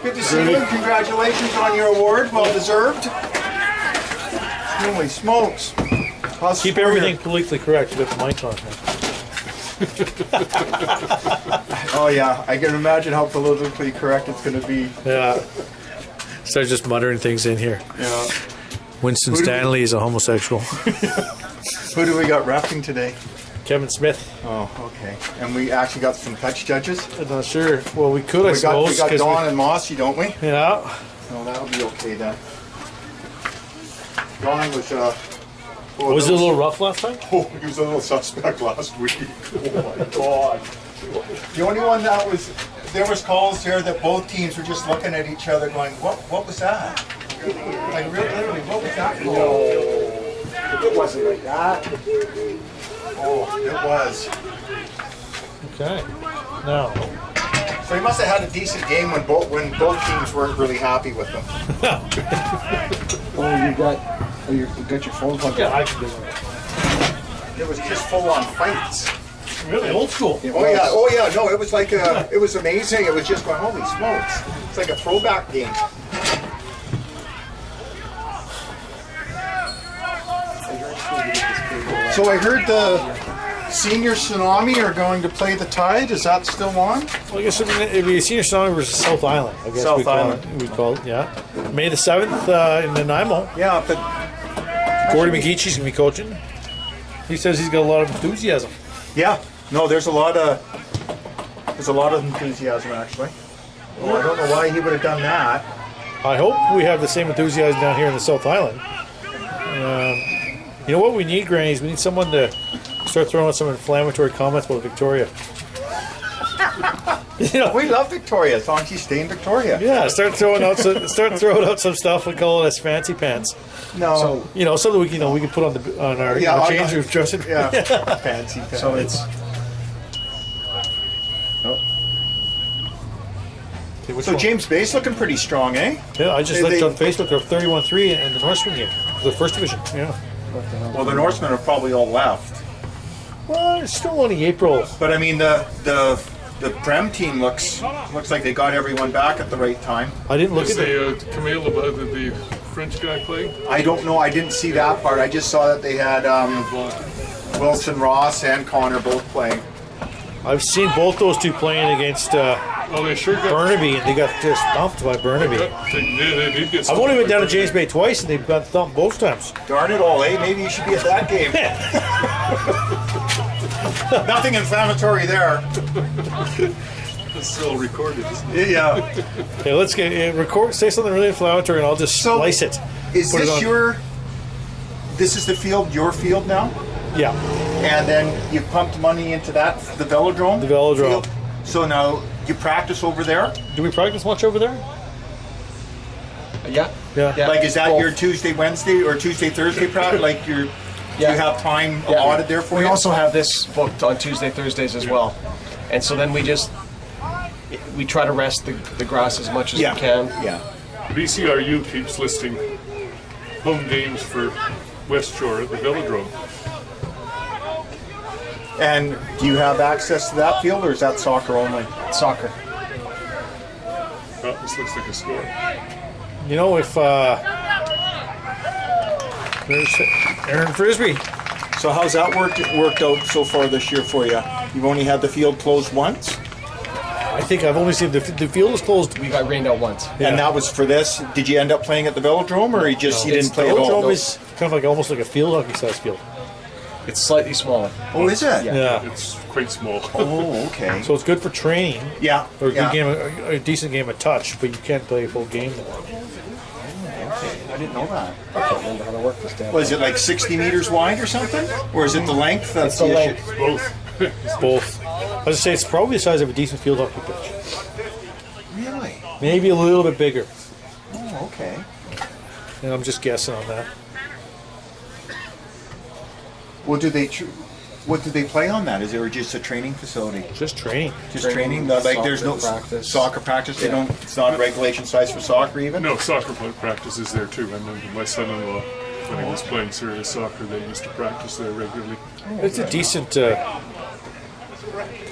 Good to see you. Good to see you. Congratulations on your award. Well deserved. Holy smokes. How's Keep the score everything here? politically correct. You got the mic on. Huh? Oh yeah, I can imagine how politically correct it's going to be. Yeah. Start just muttering things in here. Yeah. Winston Who do we- Stanley is a homosexual. Who do we got refing today? Kevin Smith. Oh, okay. And we actually got some touch judges. I'm not sure. Well, we could, I We got suppose. 'cause Don and Mossy, don't we? yeah. Oh, that'll be okay then. Don was Was it a little rough last time? oh, he was a little suspect last week. Oh my God. the only one that was. There was calls there that both teams were just looking at each other, going, "What was that?" Like literally, what was that call? It wasn't like that. Oh, it was. Okay. Now. So he must have had a decent game when both teams weren't really happy with him. Oh, you got your phone plugged Yeah, in. I can do it. It was just full on fights. Really old school. Oh yeah, no, it was like it was amazing. It was just going, holy smokes! It's like a throwback game. So I heard the senior tsunami are going to play the Tide. Is that still on? Well, I guess it'd be Senior Sonic versus South Island. I guess South we call Island. it. We call it, yeah. May the 7th in Nanaimo. Yeah, but Gordy McGeechee's going to be coaching. He says he's got a lot of enthusiasm. yeah, no, there's a lot of There's a lot of enthusiasm, actually. Well, I don't know why he would have done that. I hope we have the same enthusiasm down here in the South Island. You know what we need, Granny, is we need someone to start throwing out some inflammatory comments about Victoria. You know, We love Victoria as long as you stay in Victoria. yeah, start throwing out some stuff and call it as fancy pants. No. You know, something we can we can put on our Yeah, I change know. room dressing. Yeah. Fancy pants. So it's Okay, which So one? James Bay's looking pretty strong, eh? Yeah, I just They- looked they- on Facebook. They're 31-3 in the Norseman game, the first division. Yeah. Well, the Norsemen are probably all left. Well, it's still only April. But I mean, the Prem team looks like they got everyone back at the right time. I didn't look Is at it. the Camille, the French guy playing? I don't know. I didn't see that part. I just saw that they had Wilson Ross and Connor both playing. I've seen both those two playing against Oh, they sure got. Burnaby, and they got just thumped by Burnaby. They did get. I've only been down to stumped by James Bay twice, and they've got thumped both times. Darn it all, eh? Maybe you should be at that game. Nothing inflammatory there. Burnaby. It's still recorded, isn't it? Yeah. Okay, let's get record. Say something really inflammatory, and I'll just So, slice it. Is Put it this on. This is the field, your field now? Yeah, And then you pumped money into that, the velodrome? The velodrome. field? So now you practice over there? do we practice much over there? yeah. Yeah. Like, is that Both. your Tuesday, Wednesday, or Tuesday, Thursday practice? Like, do you have time Yeah. allotted there for We you? also have this booked on Tuesday, Thursdays as well, and so then we try to rest the grass as much as Yeah. we can. Yeah. BCRU keeps listing home games for Westshore at the Velodrome. And do you have access to that field, or is that soccer only? Soccer. Oh, this looks like a score. You know, if there's Aaron Frisbee. So how's that worked out so far this year for you? You've only had the field closed once, I think I've only seen the field is closed. We got rained out once. Yeah. and that was for this. Did you end up playing at the Velodrome, or you didn't play at all? Velodrome is kind of like almost like a field hockey size field. It's slightly smaller. Oh, is it? Yeah. It's quite small. Oh, okay. So it's good for training Yeah. or a good yeah. game, a decent game of touch, but you can't play a full game there. I didn't know that. I can't remember how to work this damn. Was it like 60 meters wide or something? Or is it the length? That's It's the issue? length. Both. Both. I was say it's probably the size of a decent field hockey pitch. Really? Maybe a little bit bigger. Oh, okay. And I'm just guessing on that. Well, what do they play on that? Is it just a training facility? Just training. Just training? Like there's no Soccer practice. soccer practice? They don't. It's not a regulation size for soccer even. No, soccer practice is there too. I remember my son-in-law, when he was playing serious soccer, they used to practice there regularly. It's a decent. I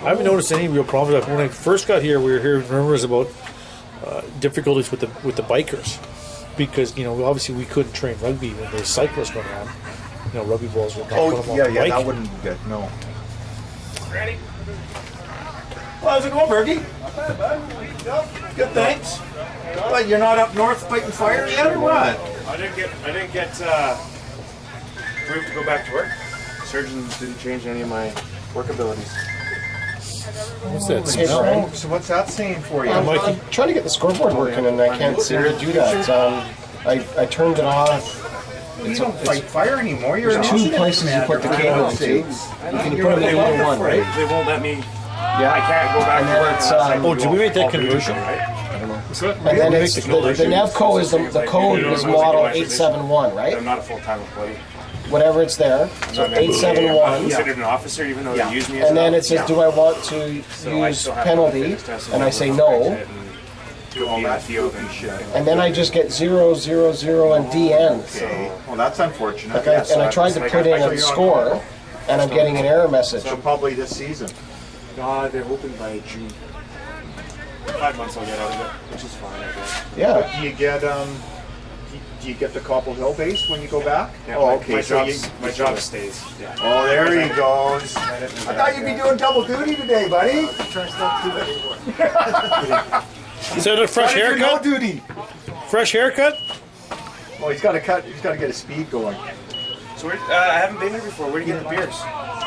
haven't noticed any real problems. When I first got here, we were hearing rumors about difficulties with the bikers, because obviously we couldn't train rugby when there's cyclists going around. Rugby balls would not put Oh, them on yeah, the yeah. bike. That wouldn't be good. No. Ready? Well, how's it going, Bergie? Good, thanks. What, you're not up north fighting fire yet, or what? I didn't get approved to go back to work. Surgeons didn't change any of my work abilities. What's that Hey, smell? Brian. So what's that saying for you? I'm trying to get the scoreboard working, and I can't seem to do that. I turned it off. You don't fight fire anymore. You're There's an two incident places you put the commander, cable for God's into. sakes. You can put them in one, right? They won't let me. Yeah. I can't go back And to then work. it's, unless I oh, do did we all- make that all the conversion? right? What's that? And then it's the Nevco is the code is model 871, right? I'm not a full-time employee. Whatever it's there. So I'm 871. considered an officer, even though Yeah. they use me as And then an it says, do I want to So I use still have to penalty? fitness test And I say and no. do all that field and shit. And then I just get 0, 0, 0, and DN. Okay. Well, that's unfortunate. Like and I tried to put in a score, and I'm getting an error message. So probably this season. They're hoping by June. 5 months I'll get out of it, which is fine, I guess. Yeah. Do you get the Cobble Hill base when you go back? Yeah, Oh, my, okay. my, So my job stays. Yeah. Oh, there he goes. I thought you'd be doing double duty today, buddy. Is that a fresh No haircut? duty. Fresh haircut? Oh, he's got to cut. He's got to get his speed going. So I haven't been here before. Where do you get the beers?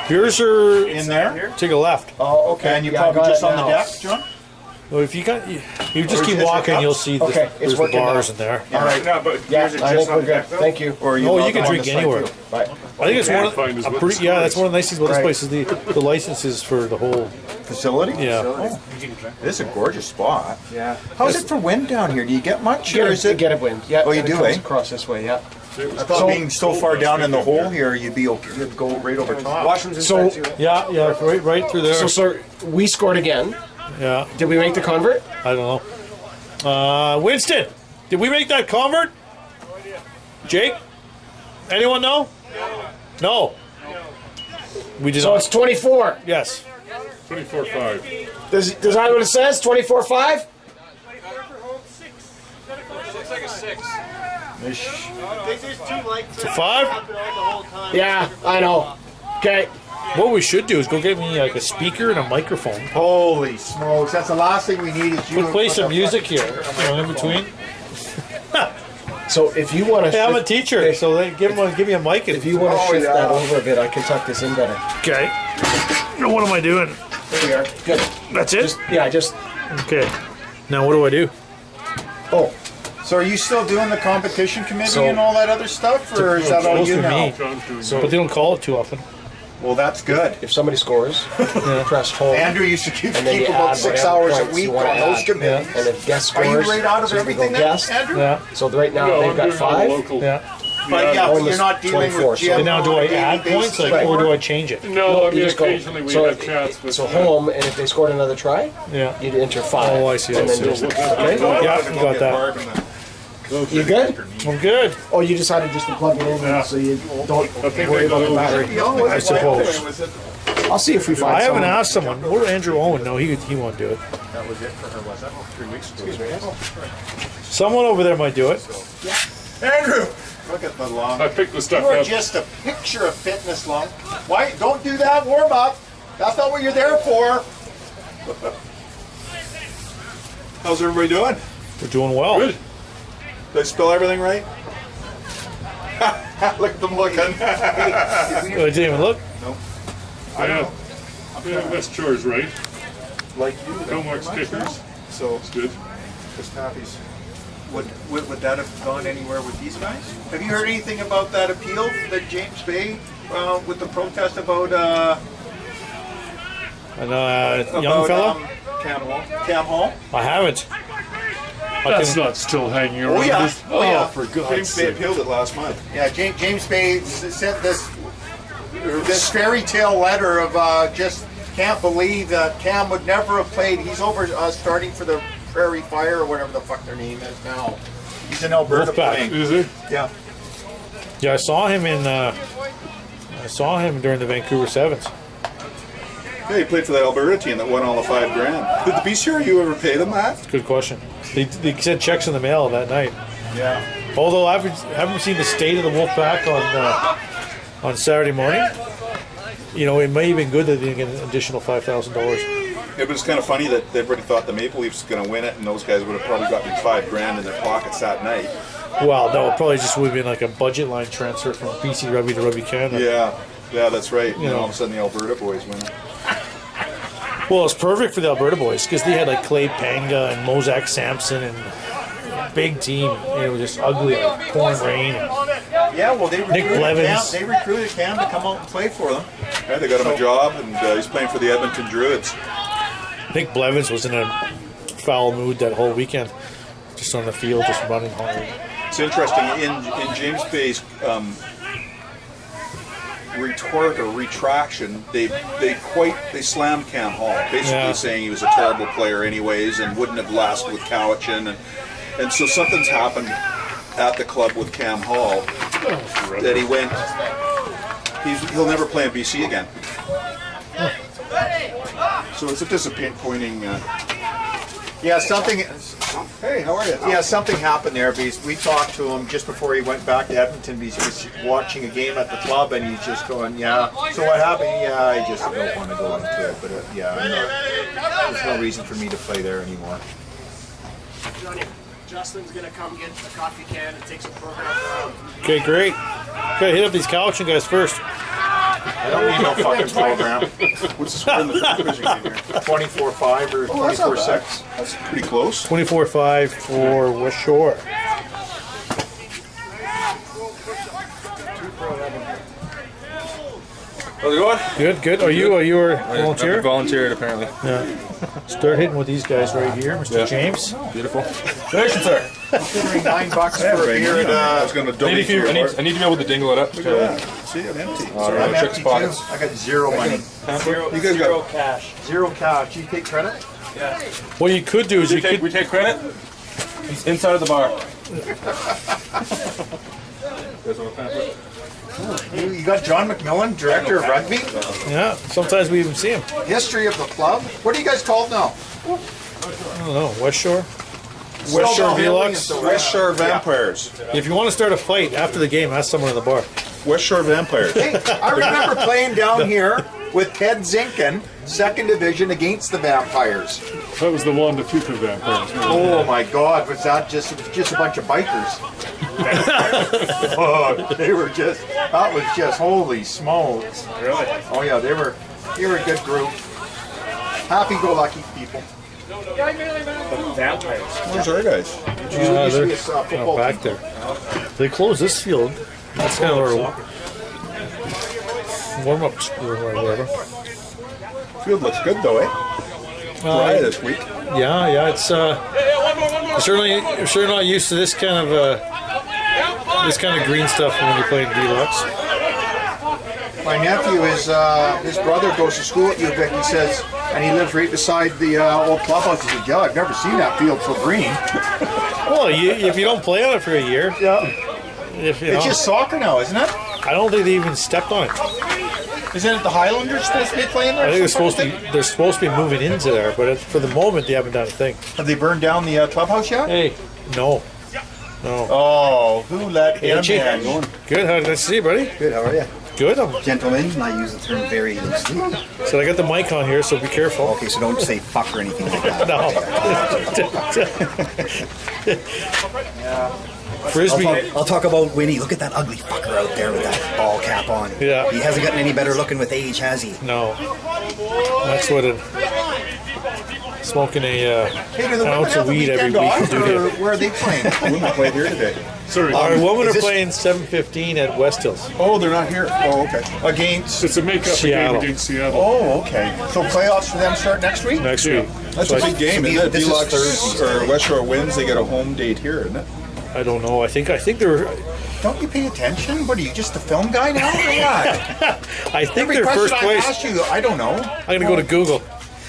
Yours are in there. take a left. Oh, okay. And you're Yeah, I probably got just it on the now. deck, John? Well, if you got you just Or keep is it walking, cups? you'll see Okay, there's it's the working bars now. in there. All right. No, but Yeah, yours are I just think on we're the good. deck, though? Thank you. Or are you Oh, allowed you can on drink the side, anywhere. too? Right. I think it's Can't one. find is I'm what pretty, the yeah, score that's is. one of the nice things about this Right. place is the licenses for the whole. Facility? Yeah. Oh, this is a gorgeous spot. Yeah. How's it for wind down here? Do you get much, or is it? Get a wind? Yeah. Oh, you and do, it comes eh? across this way. Yeah. I thought being so far down in the hole here, you'd be okay. You'd go right over top. Washrooms So- inside too. Yeah, right through there. So, sir, we scored again. Yeah, Did we make the convert? I don't know. Winston, did we make that convert? Jake, anyone know? No. We did So not. it's 24. Yes. 24-5. Does that what it says? 24-5? It's a 5. Yeah, I know. Okay. What we should do is go get me like a speaker and a microphone. Holy smokes! That's the last thing we need. Is you We'll play to some put music here, in between. So if you want to, Hey, I'm a teacher, so they give me a mic. if you want to Oh, shift yeah. that over a bit, I can tuck this in better. Okay. What am I doing? There we are. Good. That's it. Just. Okay. Now what do I do? Oh, So are you still doing the competition committee So- and all that other stuff, or is that all Supposed you to be now? me. John's doing But they don't call it too often. Well, that's good. if somebody scores, press home, Andrew used to keep and then you about add 6 whatever hours a points week you want on to those add. committees. And if guest Are scores, you right out of so we everything go then, guest. Andrew? Yeah. So right now No, they've I'm got doing all 5. local. Yeah. But yeah, Almost you're not dealing 24, with so- Jim And now do on I a daily add basis points, like, or anymore? do I change it? No, I you mean, just go- occasionally we so have chats with. So home, and if they scored another try, Yeah. you'd enter 5. Oh, I see, I And then see. just- Okay. Yeah, you got that. You good? I'm good. Oh, you decided just to plug it in, so you don't I think worry they got about the battery. I suppose. I'll see if we find I haven't someone. asked someone. Or Andrew Owen? No, he won't do it. That was it for her, was that? 3 weeks ago. Someone over there might do it. Andrew, look at the long. I picked the stuff You are up. just a picture of fitness, long. Why? Don't do that warm up. That's not what you're there for. How's everybody doing? We're doing well. Good. Did I spell everything right? Look at them looking. I didn't even look. Yeah. Yeah, Westshore's right. Like you. Comox kickers. So, It's good. Miss Taffy's. Would that have gone anywhere with these guys? Have you heard anything about that appeal that James Bay with the protest about Young fella? Cam Hall? I haven't. That's not still hanging around. Oh yeah, is it? oh yeah. For God's James Bay sake. appealed it last month. Yeah, James Bay sent this fairy tale letter of just can't believe that Cam would never have played. He's over starting for the Prairie Fire or whatever the fuck their name is now. He's in Alberta Wolfpack. playing. Is it? Yeah. Yeah, I saw him during the Vancouver Sevens. Yeah, he played for that Alberta team that won all the $5,000. Did the BCRU ever pay them that? Good question. They sent checks in the mail that night. Yeah. Although I haven't seen the state of the Wolfpack on Saturday morning. You know, it may have been good that they didn't get an additional $5,000. It was kind of funny that everybody thought the Maple Leafs were going to win it, and those guys would have probably gotten $5,000 in their pockets that night. Well, no, it probably just would have been like a budget line transfer from BC Rugby to Rugby Canada. Yeah, that's right. And know. all of a sudden the Alberta boys win it. Well, it's perfect for the Alberta boys because they had like Clay Panga and Mozak Sampson and big team. It was just ugly, like pouring rain. Yeah, well, they recruited Blevins. Cam to come out and play for them. Yeah, they got him a job, and he's playing for the Edmonton Druids. Nick Blevins was in a foul mood that whole weekend, just on the field, just running hard. It's interesting, in James Bay's retort or retraction, they slammed Cam Hall, basically saying he was a terrible player anyways and wouldn't have lasted with Cowichan, and so something's happened at the club with Cam Hall that he'll never play in BC again. So it's a disappointing. Yeah, something. Hey, how are you? Yeah, something happened there because we talked to him just before he went back to Edmonton because he was watching a game at the club and he's just going, yeah. So what happened? Yeah, I just don't want to go into it, but there's no reason for me to play there anymore. Johnny, Justin's gonna come get a coffee can and take some programs around. Okay, great. Gotta hit up these Cowichan guys first. I don't need no fucking program. What's the score in the third division game here? 24-5 or Oh, that's not 24-6. bad. That's pretty close. 24-5 for Westshore. How's it going? Good, good. Are you a volunteer? I volunteered apparently. Yeah. Start hitting with these guys right here, Mr. Yeah. James. Beautiful. Congratulations, sir. Considering $9 for a beer I was at going to I donate need, to your I part. need to be able to dingle it up. Look at that. See, I'm empty. I'm Trick empty spots. too. I got zero money. You guys got cash. Zero cash. You take credit? What you could do is you could. We take credit? It's inside of the bar. You got John McMillan, director of rugby? Yeah. Sometimes we even see him. History of the club? What are you guys called now? I don't know. Westshore. Still Westshore no aliens, Velux. though, West Shore Vampires. If you want to start a fight after the game, ask someone in the bar. West Shore Vampires. Hey, I remember playing down here with Ted Zinkin, second division against the Vampires. That was the Wanda Fuca Vampires. Oh my God, was that just a bunch of bikers? Oh, they were just, that was just, holy smokes. Really? Oh yeah, they were a good group. Happy-go-lucky people. Vampires. Where's our guys? Used to be a They're football back team. there. They closed this field. That's kind of our warm-up room or whatever. Field looks good though, eh? Dry this week. Yeah, it's you're certainly not used to this kind of green stuff when you're playing deluxe. My nephew, his brother goes to school at UVic, he says, and he lives right beside the old clubhouse. He said, yeah, I've never seen that field so green. Well, if you don't play on it for a year, It's just soccer now, isn't it? I don't think they even stepped on it. Isn't it the Highlanders supposed to be playing there? I think they're supposed to be moving into there, but for the moment they haven't done a thing. Have they burned down the clubhouse yet? Hey, no. Oh, who let him Chief. in? Good, nice to see you, buddy. Good, how are you? Good. Gentlemen, and I use the term very loosely. So I got the mic on here, so be careful. Okay, so don't say fuck or anything like that. No. Frisbee. I'll talk about Winnie. Look at that ugly fucker out there with that ball cap on. Yeah. He hasn't gotten any better looking with age, has he? No. That's what smoking an ounce of weed every week will do to Where are they playing? Women played here today. Sorry. Our women are this- playing 7:15 at West Hills. Oh, they're not here. Oh, okay. Against. It's a make-up Seattle. game against Seattle. Oh, okay. So playoffs for them start next week? Next week. That's So a big game, isn't it? This is Deluxe Thursday. or West Shore wins, they get a home date here, isn't it? I don't know. I think they're. Don't you pay attention? What are you, just a film guy now? Or what? I think Every they're question first I place. asked you, I don't know. I'm gonna go to Google.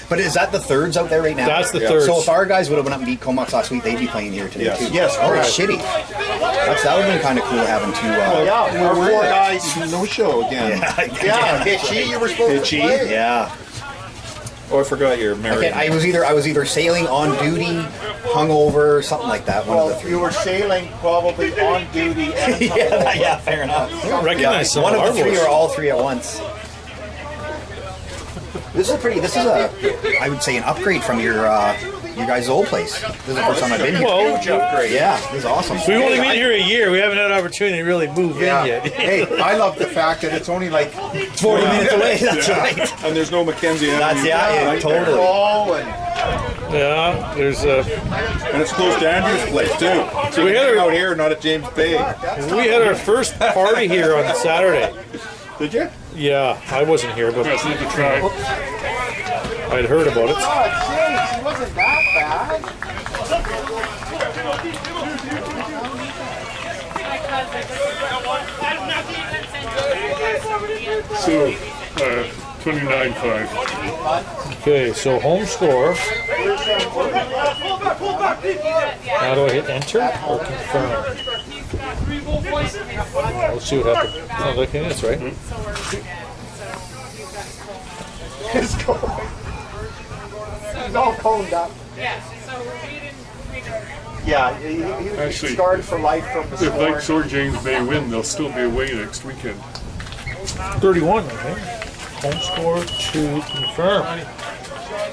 But is that the thirds out there right now? That's the thirds. So if our guys would have went up and beat Comox last week, they'd be playing here today Yes. too. Yes, Oh, correct. shitty. That would have been kind of cool having two. Yeah, our four guys. No show again. Yeah, Hitchy, you were supposed to play. Yeah. Oh, I forgot you're married. I was either sailing on duty, hungover, something like that. One of the Well, three. you were sailing probably on duty and yeah, fair enough. I recognize some One of of our the three boys. or all three at once. This is a, I would say, an upgrade from your guys' old place. This is the first time I've been here. Well, Yeah, this is awesome. we've only been here a year. We haven't had an opportunity to really move Yeah. in yet. Hey, I love the fact that it's only like 40 minutes away. That's right. And there's no Mackenzie. That's yeah, totally. ball and Yeah, there's And it's close to Andrew's place too. So We we had hang our- out here, not at James Bay. we had our first party here on Saturday. Did you? Yeah, I wasn't here, but That's need to try. I'd heard about it. oh, jeez, it wasn't that bad. So, 29-5. Okay, so home score. How do I hit enter or confirm? Let's see what happens. Oh, okay, that's right. It's going. He's all coned up. Yeah, he Actually, scarred for life from the If score. Lakes or James Bay win, they'll still be away next weekend. 31, I think. Home score to confirm.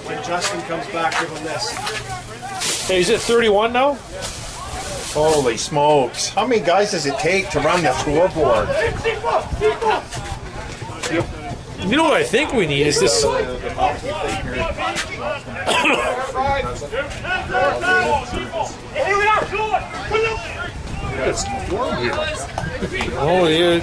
When Justin comes back, give him this. Hey, is it 31 now? Holy smokes. How many guys does it take to run the scoreboard? Yep. You know what I think we need is this. It's warm here. Oh, yeah.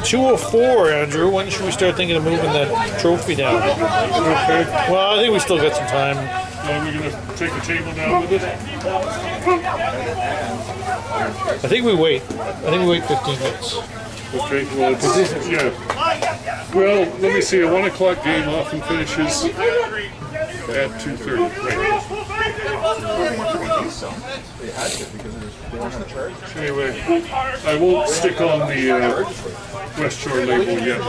204, Andrew. When should we start thinking of moving that trophy down? Okay. Well, I think we still got some time. Are we going to take the table down with it? I think we wait. 15 minutes. Okay, well, it's, yeah. Well, let me see, a 1 o'clock game often finishes at 2:30. Right. Anyway, I won't stick on the Westshore label yet.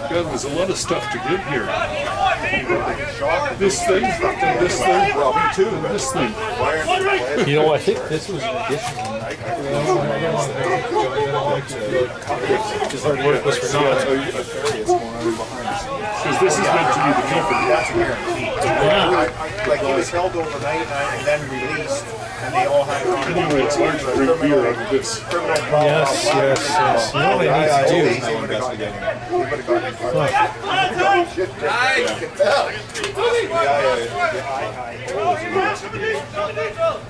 God, there's a lot of stuff to get here. This thing, and this thing, and this thing. You know, I think this was an addition. Because this is meant to be the company. Like he was held overnight and then released, and they all had. Anyway, it's hard to drink beer out of this. Yes. You know what I need to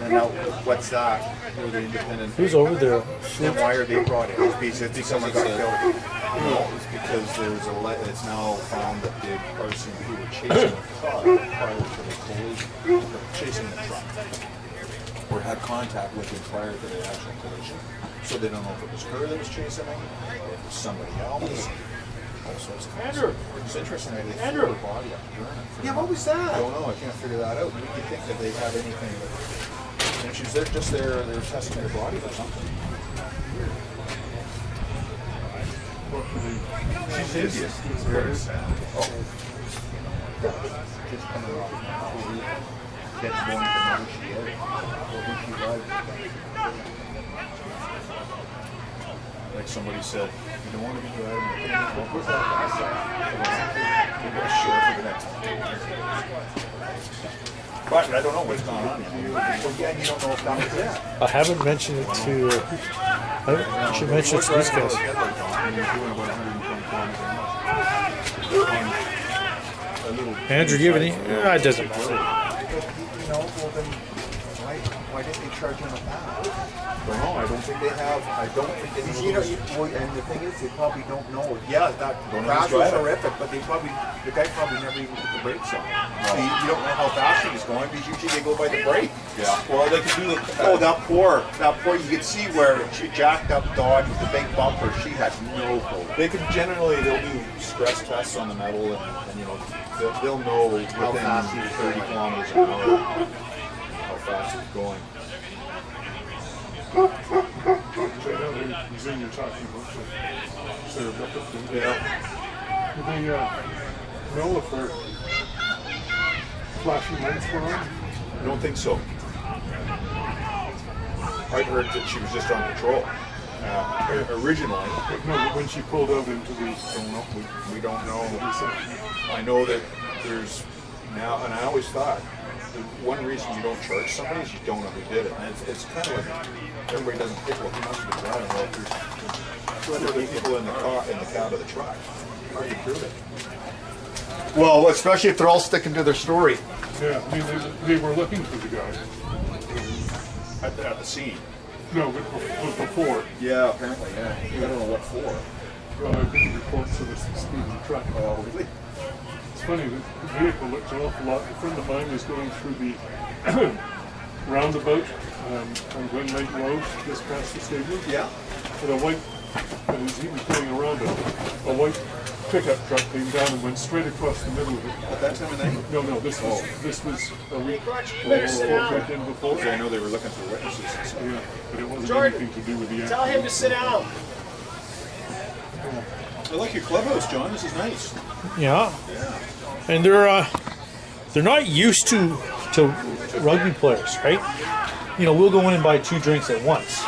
And now, what's that? Who's over there? Then why are they brought in? Because someone got killed. No, it's because there's it's now found that the person who was chasing the car prior to the collision, chasing the truck, or had contact with him prior to the actual collision. So they don't know if it was her that was chasing him, or if it was somebody else. All sorts of things. Andrew! It's interesting that they threw her body up during it. Yeah, what was that? I don't know, I can't figure that out. You think that they have anything that... And she's there, just there, they're testing her body for something. She's Indian. It's very sad. Oh. Just coming off of getting born to know who she is, or who she was. Like somebody said, you don't want to be driving a thing. What was that guy saying? We're going to share for the next 10 years. But I don't know what's going on. Again, you don't know if that was it. I haven't mentioned it to. I should mention it to these guys. Andrew, do you have any? It doesn't matter. You know, well then, why didn't they charge him a pound? I don't know. I don't think they have. I don't think they have. You know, and the thing is, they probably don't know. Yeah, that crash was horrific, but the guy probably never even put the brakes on. So you don't know how fast he was going because usually they go by the brake. Yeah. Well, they can do the. Oh, that poor. You could see where she jacked up Dodge with the big bumper. She had no hope. They can generally they'll do stress tests on the metal and you know they'll know within How fast he was 30 going. kilometers an hour how fast it's going. Zing you're talking about. Served up at the... Yeah. Do they know if their flashing lights were on? I don't think so. I heard that she was just on patrol. Originally, No, but when she pulled out into the... don't know. We don't know. I know that there's now, and I always thought the one reason you don't charge somebody is you don't know who did it. And it's kind of like everybody doesn't think, well, he must have been driving. Well, there's 200 people in the cab of the truck. How do you prove it? Well, especially if they're all sticking to their story. Yeah, I mean, they were looking for the guy. At the scene. No, but before. Yeah, apparently, yeah. I don't know what for. Well, I think the reports of the speeding truck. Oh, really? It's funny, the vehicle looks an awful lot. A friend of mine was going through the roundabout on Glen Lake Road, just past the stadium. Yeah. And a white, and he was going around it, a white pickup truck came down and went straight across the middle of it. At that time of night? No, this was a week or weekend before. Because I know they were looking for witnesses and stuff. Yeah, but it wasn't anything to do with the accident. Tell him to sit down. I like your clubhouse, John. This is nice. Yeah. And they're not used to rugby players, right? You know, we'll go in and buy 2 drinks at once,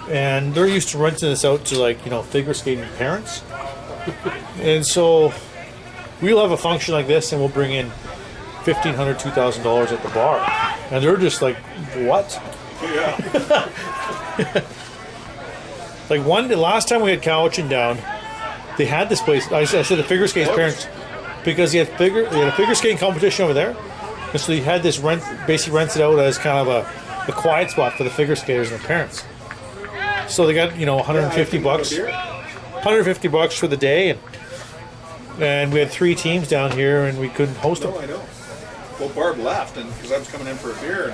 and they're used to renting this out to, like, you know, figure skating parents. And so we'll have a function like this, and we'll bring in $1,500, $2,000 at the bar, and they're just like, what? Yeah. Like the last time we had Cowichan down, they had this place. I said the figure skating parents, because they had a figure skating competition over there, and so he had this basically rents it out as kind of a quiet spot for the figure skaters and their parents. So they got $150 for the day, and we had 3 teams down here, and we couldn't host them. Oh, I know. Well, Barb left, and because I was coming in for a beer,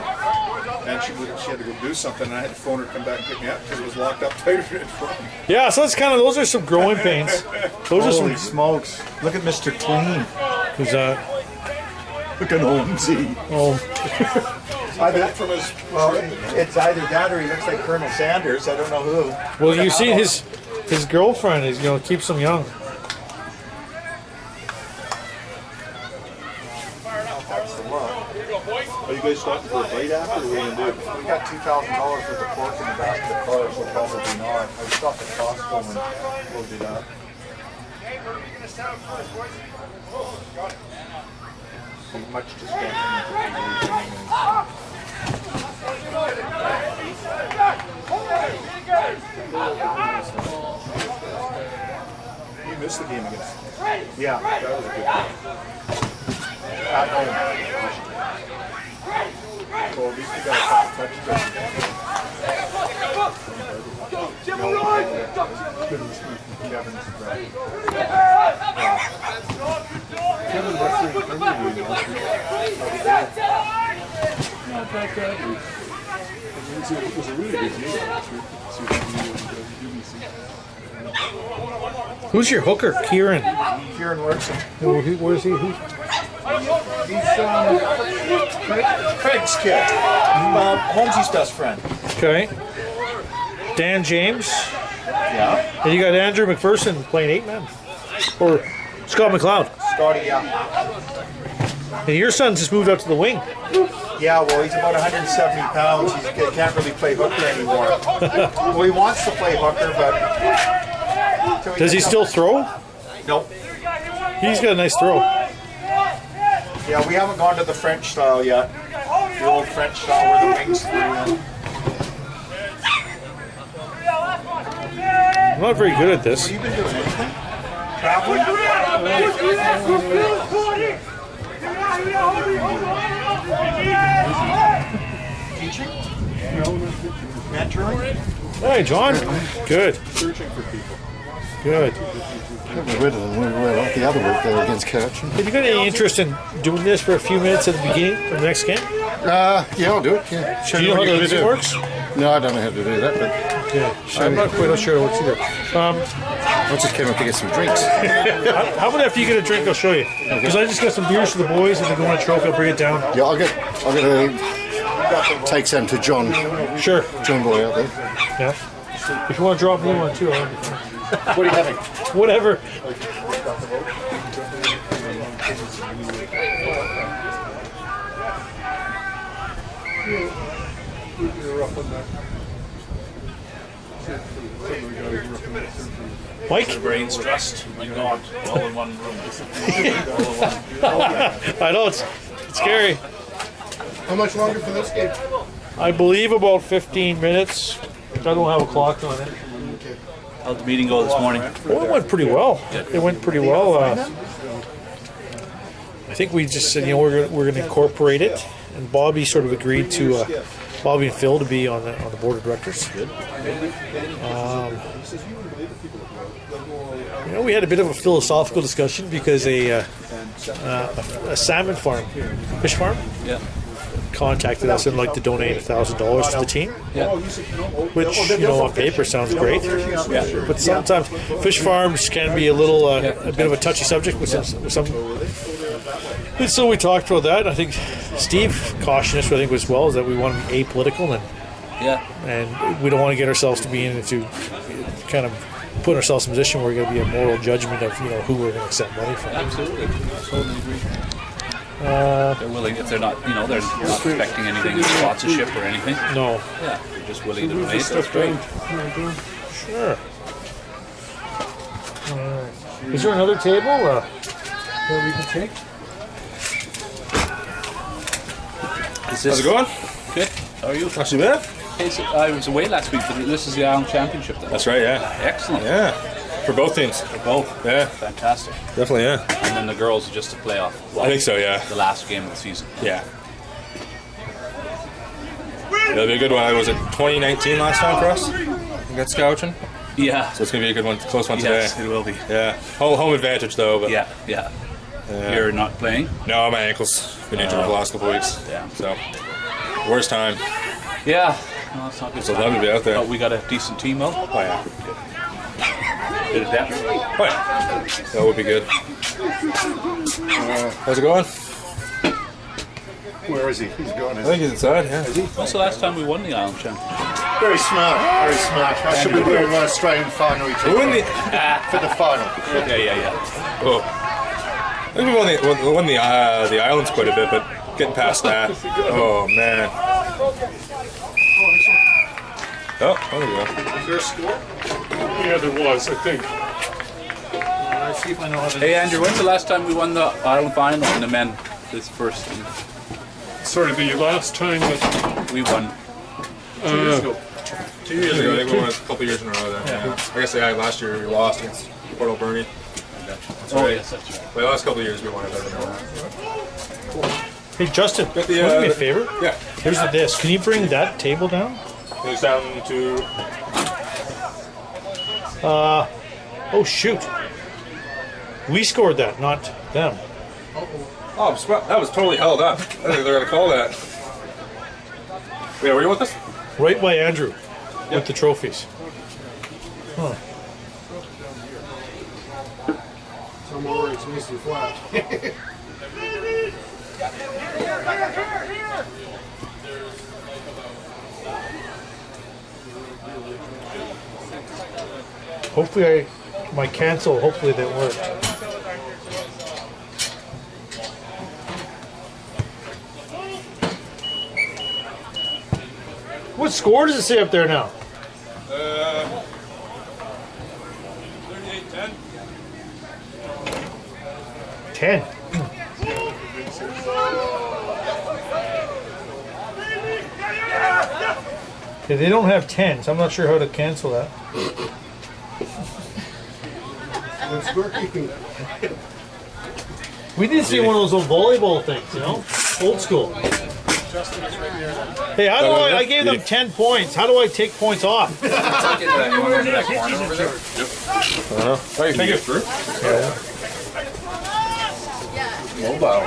and she had to go do something, and I had to phone her to come back and pick me up because it was locked up tighter in front. Yeah, so those are some growing pains. Those are Holy some. smokes! Look at Mr. Clean. Who's that? Look at Holmesy. Oh, It's either that or he looks like Colonel Sanders. I don't know who. well, you see his girlfriend is keeps him young. Are you guys stopping for a bite after? What are you going to do? We got $2,000 worth of pork in the back of the car, so probably not. I stopped at Costco and we'll do that. Much to spend. You missed the game against. Yeah. That was a good game. At home. Well, at least you got a couple touchdowns. Kevin's right. Kevin, what's your interview? Not that bad. It was a really good game. Who's your hooker, Kieran? Kieran Larson. Where is he? He's Craig's kid. Holmesy's best friend. Okay. Dan James. Yeah. And you got Andrew McPherson playing 8-man. Or Scott McLeod. Scotty, yeah. And your son just moved up to the wing. Yeah, well, he's about 170 pounds. He can't really play hooker anymore. Well, he wants to play hooker, but... Does he still throw? Nope. He's got a nice throw. Yeah, we haven't gone to the French style yet. The old French style where the wings through. I'm not very good at this. Have you been doing anything? Traveling? Teaching? Mentoring? Hey, John. Good. Searching for people. Good. Get rid of the other work there against Cowichan. Have you got any interest in doing this for a few minutes at the beginning of the next game? Yeah, I'll do it. Yeah. Do you know how the music works? No, I don't know how to do that, but Yeah. I'm not quite sure it works either. I just came up to get some drinks. How about after you get a drink, I'll show you. Because I just got some beers for the boys, and they're going to trophy. I'll bring it down. Yeah, I'll get to take some to John. Sure. John Boy out there. Yeah. If you want to drop me one too, I'll What are you having? whatever. Mike? Brain stressed. My God, all in one room. I know, it's scary. How much longer for this game? I believe about 15 minutes. I don't have a clock on it. How'd the meeting go this morning? Well, it went pretty well. It went pretty well. I think we just said, we're going to incorporate it, and Bobby sort of agreed to Bobby and Phil to be on the board of directors. Good. We had a bit of a philosophical discussion because a salmon farm, fish farm, contacted us and like to donate $1,000 to the team. Yeah. Which, on paper sounds great. Yeah. But sometimes fish farms can be a little, a bit of a touchy subject with some. And so we talked about that. I think Steve cautioned us, I think, as well, is that we want to be apolitical and we don't want to get ourselves to be into kind of put ourselves in a position where we're going to be a moral judgment of who we're going to accept money from. Absolutely. Totally agree. They're willing, if they're not, they're not expecting anything in sponsorship or anything. No. Yeah, they're just willing to donate. That's great. Sure. Is there another table that we can take? How's it going? Good. How are you? Not too bad. I was away last week, but this is the Island Championship. Then. That's right, yeah. Excellent. Yeah. For both teams. For both. Yeah. Fantastic. Definitely, yeah. And then the girls are just a playoff. I think so, yeah. The last game of the season. Yeah. It'll be a good one. Was it 2019 last time for us? Against Cowichan? Yeah. So it's going to be a good one, close one Yes, today. it will be. Yeah. Home advantage, though. But Yeah. You're not playing? No, my ankle's been injured the last couple of weeks. Yeah. So, worst time. Yeah. No, it's not good. So love to be out there. But we got a decent team, though. Oh, yeah. Bit of depth. Oh, yeah. That would be good. How's it going? Where is he? He's going. I think he's inside, yeah. When's the last time we won the Island Championship? Very smart. Very smart. I should be doing Australian final. Who won the... For the final. Yeah. Oh. I think we won the islands quite a bit, but getting past that. Oh, man. Oh, there we go. Is there a score? Yeah, there was, I think. See if I know how to. Hey, Andrew, when's the last time we won the Island final in the men? This first team. Sorry, the last time that We won. 2 years ago. 2 years ago. I think we won a couple years in a row then. Yeah. I guess last year we lost against Port Alberni. That's right. Yes, that's right. But the last couple of years we won it better than Hey Justin, Got the, would you do me a favor? Yeah. Here's the disc. Can you bring that table down? It was down to... Oh shoot. We scored that, not them. Oh, that was totally held up. I think they're going to call that. Yeah, were you with us? Right by Andrew with the trophies. Huh. Somewhere it's mostly flat. Hopefully my cancel, hopefully that worked. What score does it say up there now? 38-10. 10. Yeah, they don't have 10, so I'm not sure how to cancel that. We need to see one of those old volleyball things, you know? Old school. Hey, how do I gave them 10 points. How do I take points off? Oh, you think it's through? Mobile.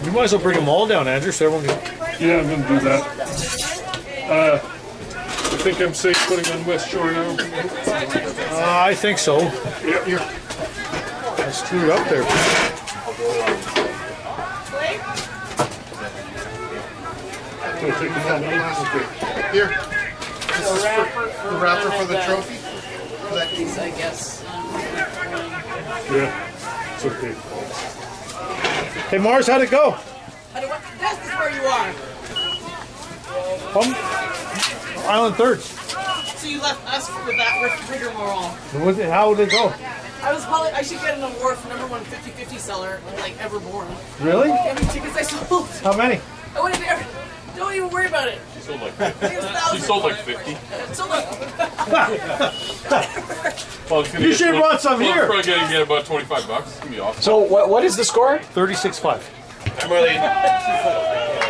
You might as well bring them all down, Andrew, so everyone can... Yeah, I'm gonna do that. I think I'm safe putting on Westshore now. I think so. Yeah. I screwed up there. Here. This is the wrapper for the trophy. I guess. Yeah, it's okay. Hey, Mars, how'd it go? This is where you are. Island third. So you left us with that rigmarole. How did it go? I should get an award for number one 50-50 seller, like ever born. Really? How many tickets I sold? How many? I wouldn't ever. Don't even worry about it. She sold like 50. She sold like 50. Sold like. You should have brought some here. Probably going to get about $25. It's going to be awesome. So what is the score? 36-5.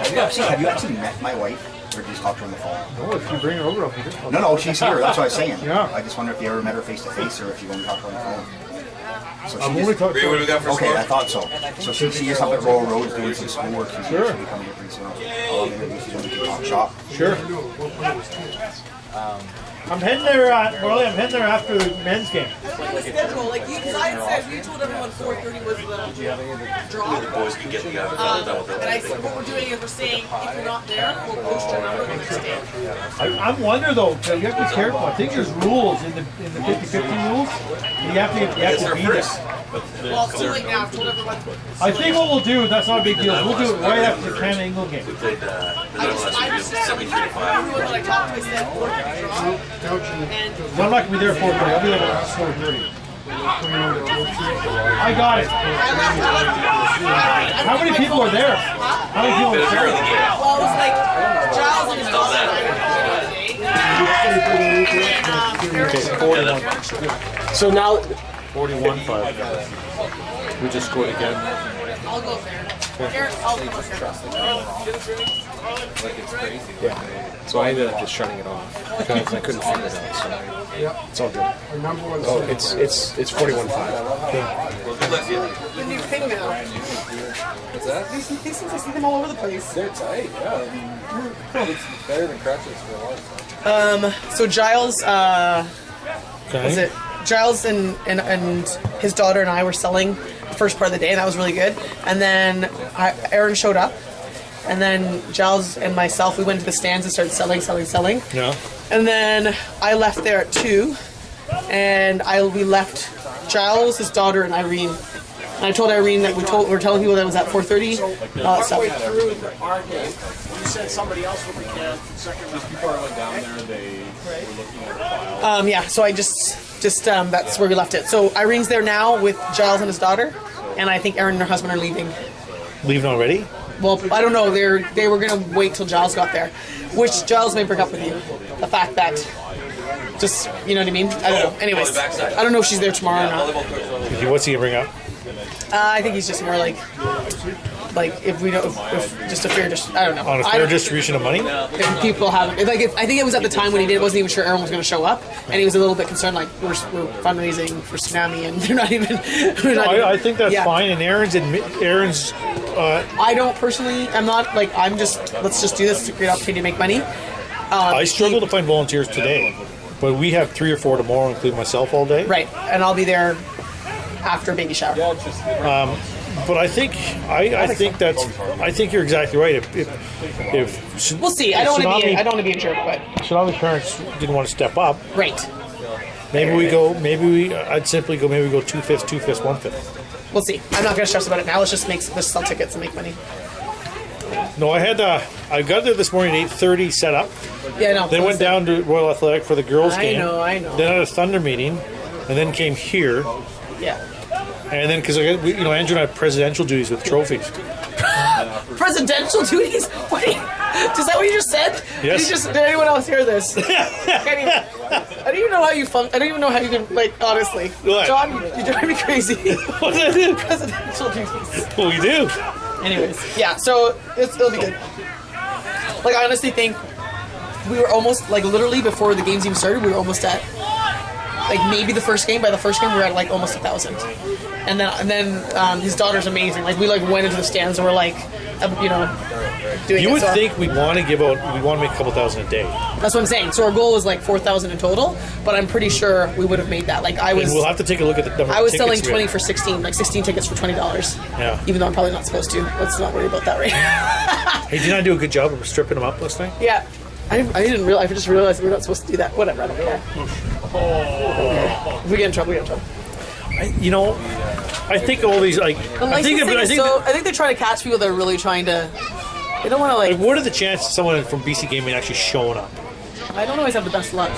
Have you actually met my wife? Or just talked to her on the phone? No, if you bring her over, I'll be here. No, she's here. That's what I was saying. Yeah. I just wonder if you ever met her face to face or if you only talked to her on the phone. So I'm only talking to her. Okay, I thought so. So she is up at Royal Road doing some schoolwork. She'll be coming here pretty soon. I'll maybe she's going to talk shop. Sure. I'm heading there, Marley, I'm heading there after the men's game. I don't know the schedule. Like you, because I had said we told everyone 4:30 was the draw. The boys can get together. And I said what we're doing is we're saying if you're not there, we'll post your number the next day. I'm wondering though, you have to be careful. I think there's rules in the 50-50 rules. You have to be there. Well, it's too late now. I've told everyone. I think what we'll do, that's not a big deal. We'll do it right after the Canada England game. I just everyone that I talked to, I said 4:30 draw. And I'm not gonna be there 4:30. I'll be there at 4:30. I got it. How many people are there? How many people are there? Well, it was like Giles and his daughter. Okay, 41. So now 41-5. We just scored again. I'll go there. Here, I'll go yeah. So I ended up just shutting it off because I couldn't figure it out. So it's all good. Oh, it's 41-5. The new thing now. What's that? These things, I see them all over the place. They're tight, yeah. It's better than crutches for a lot of time. So Giles, was it Giles and his daughter and I were selling the first part of the day, and that was really good. And then Aaron showed up, and then Giles and myself, we went to the stands and started selling. Yeah. And then I left there at 2, and we left Giles, his daughter, and Irene. And I told Irene that we're telling people that it was at 4:30. Partway through our game, you said somebody else would be can second round. Before I went down there, they were looking at a file. Yeah, so I just that's where we left it. So Irene's there now with Giles and his daughter, and I think Aaron and her husband are leaving. Leaving already? Well, I don't know. They were gonna wait till Giles got there, which Giles may bring up with you. The fact that, just you know what I mean. I don't know. Anyways, I don't know if she's there tomorrow or not. What's he gonna bring up? I think he's just more like if we don't, if just a fair, I don't know. On a fair distribution of money? If people haven't, I think it was at the time when he did, wasn't even sure Aaron was going to show up, and he was a little bit concerned, like we're fundraising for Tsunami, and they're not even. I think that's fine, and Aaron's. I don't personally. I'm not like I'm just. Let's just do this. It's a great opportunity to make money. I struggle to find volunteers today, but we have 3 or 4 tomorrow, including myself, all day. Right, and I'll be there after baby shower. But I think you're exactly right. If we'll see. I don't want to be a jerk, but Tsunami parents didn't want to step up. Right. I'd simply go. Maybe we go 2/5, 2/5, 1/5. We'll see. I'm not going to stress about it now. Let's just sell tickets and make money. No, I got there this morning at 8:30 set up. Yeah, no. Then went down to Royal Athletic for the girls' game. I know. Then had a Thunder meeting, and then came here. Yeah. And then, because Andrew and I have presidential duties with trophies. Presidential duties? Wait, is that what you just said? Yes. Did anyone else hear this? I don't even know how you I don't even know how you can, honestly. What? John, you drive me crazy. What did I do? Presidential duties. Well, we do. Anyways, yeah, so it'll be good. I honestly think we were almost, literally before the games even started, we were almost at, maybe the first game. By the first game, we were at, almost 1,000. And then his daughter's amazing. We went into the stands and we're doing. You would think we'd want to make a couple thousand a day. That's what I'm saying. So our goal was 4,000 in total, but I'm pretty sure we would have made that. And we'll have to take a look at the number of tickets. I was selling 20 for 16, 16 tickets for $20. Yeah. Even though I'm probably not supposed to. Let's not worry about that right now. Hey, did I do a good job of stripping them up last night? Yeah. I didn't realize. I just realized we were not supposed to do that. Whatever. I don't care. If we get in trouble, we get in trouble. I think all these I think they're trying to catch people that are really trying to. They don't want to what are the chances someone from BC Gaming actually showing up? I don't always have the best luck.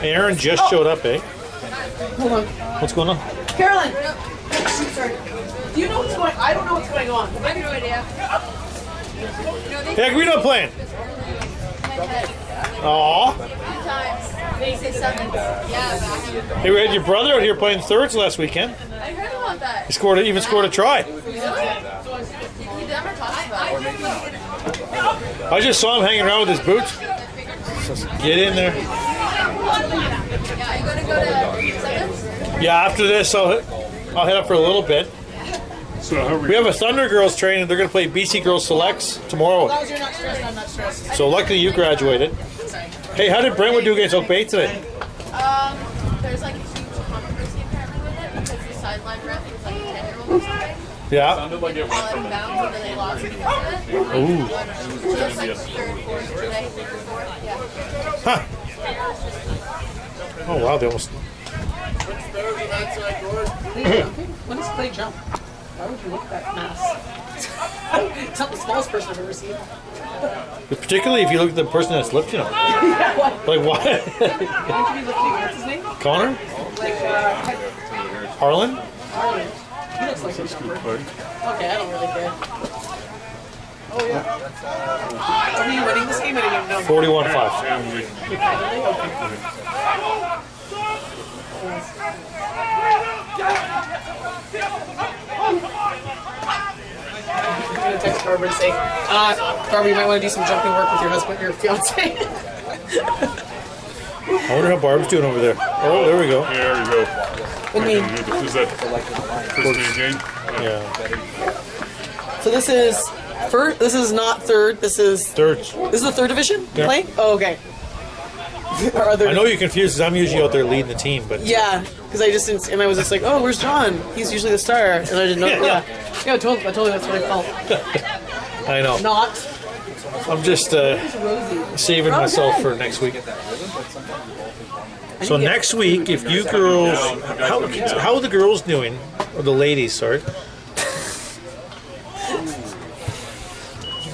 Aaron just showed up, eh? Hold on. What's going on? Carolyn. Sorry. Do you know what's going? I don't know what's going on. I have no idea. Hey, we're not playing. Aww. They say something. Yeah. Hey, we had your brother out here playing thirds last weekend. I heard about that. He even scored a try. Really? He never talks about it. I just saw him hanging around with his boots. Get in there. Yeah, you gonna go to sevens? Yeah, after this, I'll head up for a little bit. So we have a Thunder Girls training. They're going to play BC Girls Selects tomorrow. As long as you're not stressed, I'm not stressed. So luckily you graduated. Hey, how did Brentwood do against Oak Bay today? There's a huge controversy apparently with it because the sideline ref was a 10-year-old or something. Yeah. Sounded like it went from Bounds and then they lost because of it. Ooh. So it's third, fourth today. Yeah. Huh. Oh wow, they almost. When does Clay jump? Why would you look at that mass? It's not the smallest person I've ever seen. Particularly if you look at the person that's lifting him. Like what? What's his name? Connor? Harlan? He looks like a jumper. Okay, I don't really care. Oh yeah. Are we winning this game? I didn't even know. 41-5. I'm gonna text Barbara and say, Barbara, you might want to do some jumping work with your husband, your fiance. I wonder how Barb's doing over there. Oh, there we go. There we go. I mean, Is that first day game? Yeah. so this is first. This is not third. This is third. This is the third division Yeah. playing. Oh, okay. I know you're confused because I'm usually out there leading the team, but Yeah, because I just didn't, and I was just like, oh, where's John? He's usually the star, and I didn't know. Yeah, I told you that's what I felt. I know. Not. I'm just saving myself for next week. So next week, if you girls, how are the girls doing? Or the ladies, sorry.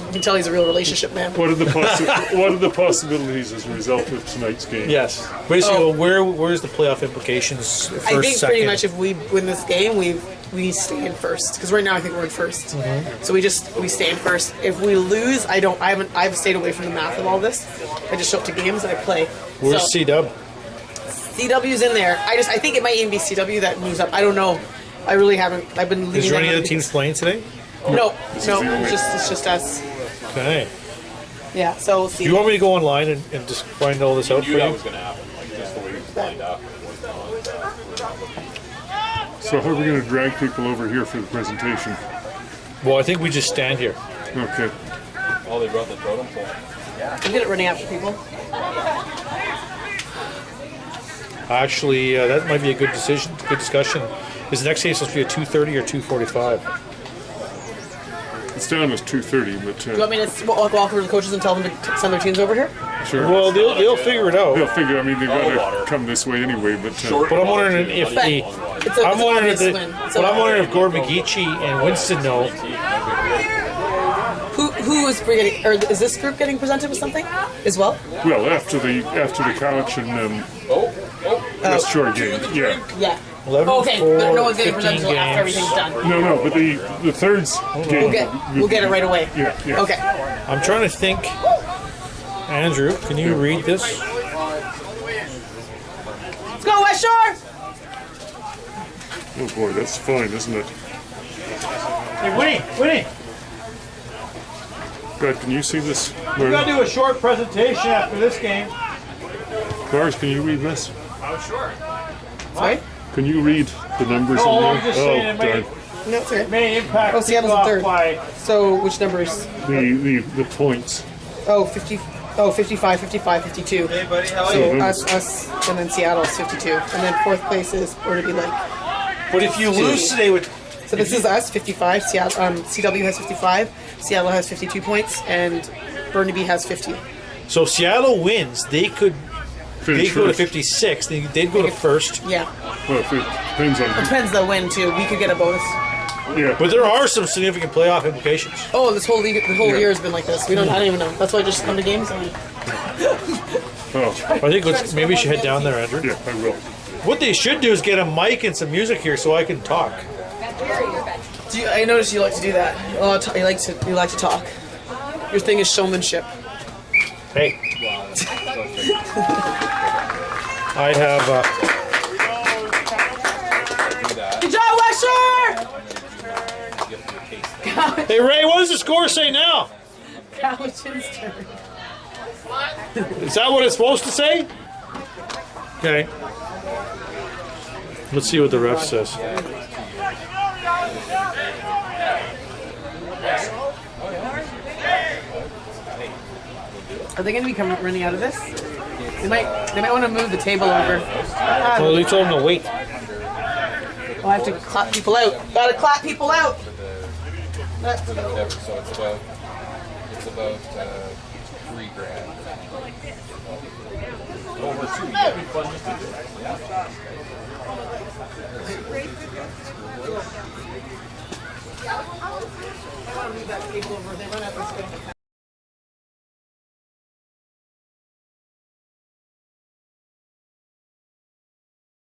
You can tell he's a real relationship man. What are the possibilities as a result of tonight's game? Yes. Basically, where's the playoff implications? First, I think second? pretty much if we win this game, we stay in first. Because right now I think we're in first. So we stay in first. If we lose, I've stayed away from the math of all this. I just show up to games and I play. Where's C-Dub? CW's in there. I think it might even be CW that moves up. I don't know. I really haven't. I've been leaving. Is there any them other teams playing today? No, it's just us. Okay. Yeah. So we'll see. Do you want me to go online and just find all this out for you? That was going to happen. Like, just the way you lined up. So how are we going to drag people over here for the presentation? Well, I think we just stand here. Okay. Oh, they brought the totem pole. I'm good at running after people. Actually, that might be a good decision, good discussion. Is the next game supposed to be at 2:30 or 2:45? It's down as 2:30, but Do you want me to walk over to the coaches and tell them to send their teams over here? sure. Well, they'll figure it out. They'll figure. I mean, they've got to come this way anyway. But But I'm wondering if I'm wondering if Gordon McGeechee and Winston know. Who is getting, or is this group getting presented with something as well? well, after the Couch and Westshore game, yeah. Yeah. 11, Okay, 4, but no one's getting 15 presented until after games. everything's done. No, but the third's game. We'll get it right away. Yeah. Okay. I'm trying to think. Andrew, can you read this? Let's go, Westshore! Oh boy, that's fine, isn't it? Hey, Winnie! God, can you see this? We gotta do a short presentation after this game. Lars, can you read this? Oh, sure. Sorry? Can you read the numbers in there? I'm just saying it darn. No, it's okay. may impact. Oh, Seattle's in third. By So, which numbers? The points. Oh, 55, 52. Hey, buddy, how are So, you? us, and then Seattle's 52. And then fourth place is Burnaby Lake. But if you lose today with... So this is us, 55. Seattle, CW has 55. Seattle has 52 points, and Burnaby has 50. So if Seattle wins, they could Finish go to first. 56. They'd go to first. Yeah. Well, it depends on. It depends the win too. We could get a bonus. Yeah. But there are some significant playoff implications. Oh, this whole league, the whole year has been like this. I don't even know. That's why I just come to games. Oh, I think maybe we should head down there, Andrew. yeah, I will. What they should do is get a mic and some music here so I can talk. I noticed you like to do that. You like to talk. Your thing is showmanship. Hey. I have... Good job, Westshore! Hey, Ray, what does the score say now? Cowichan's turn. Is that what it's supposed to say? Okay. Let's see what the ref says. Are they going to be running out of this? They might want to move the table over. Well, they told them to wait. I have to clap people out. Gotta clap people out. So it's about $3,000. Over 2 years. I want to move that table over. They run out of this.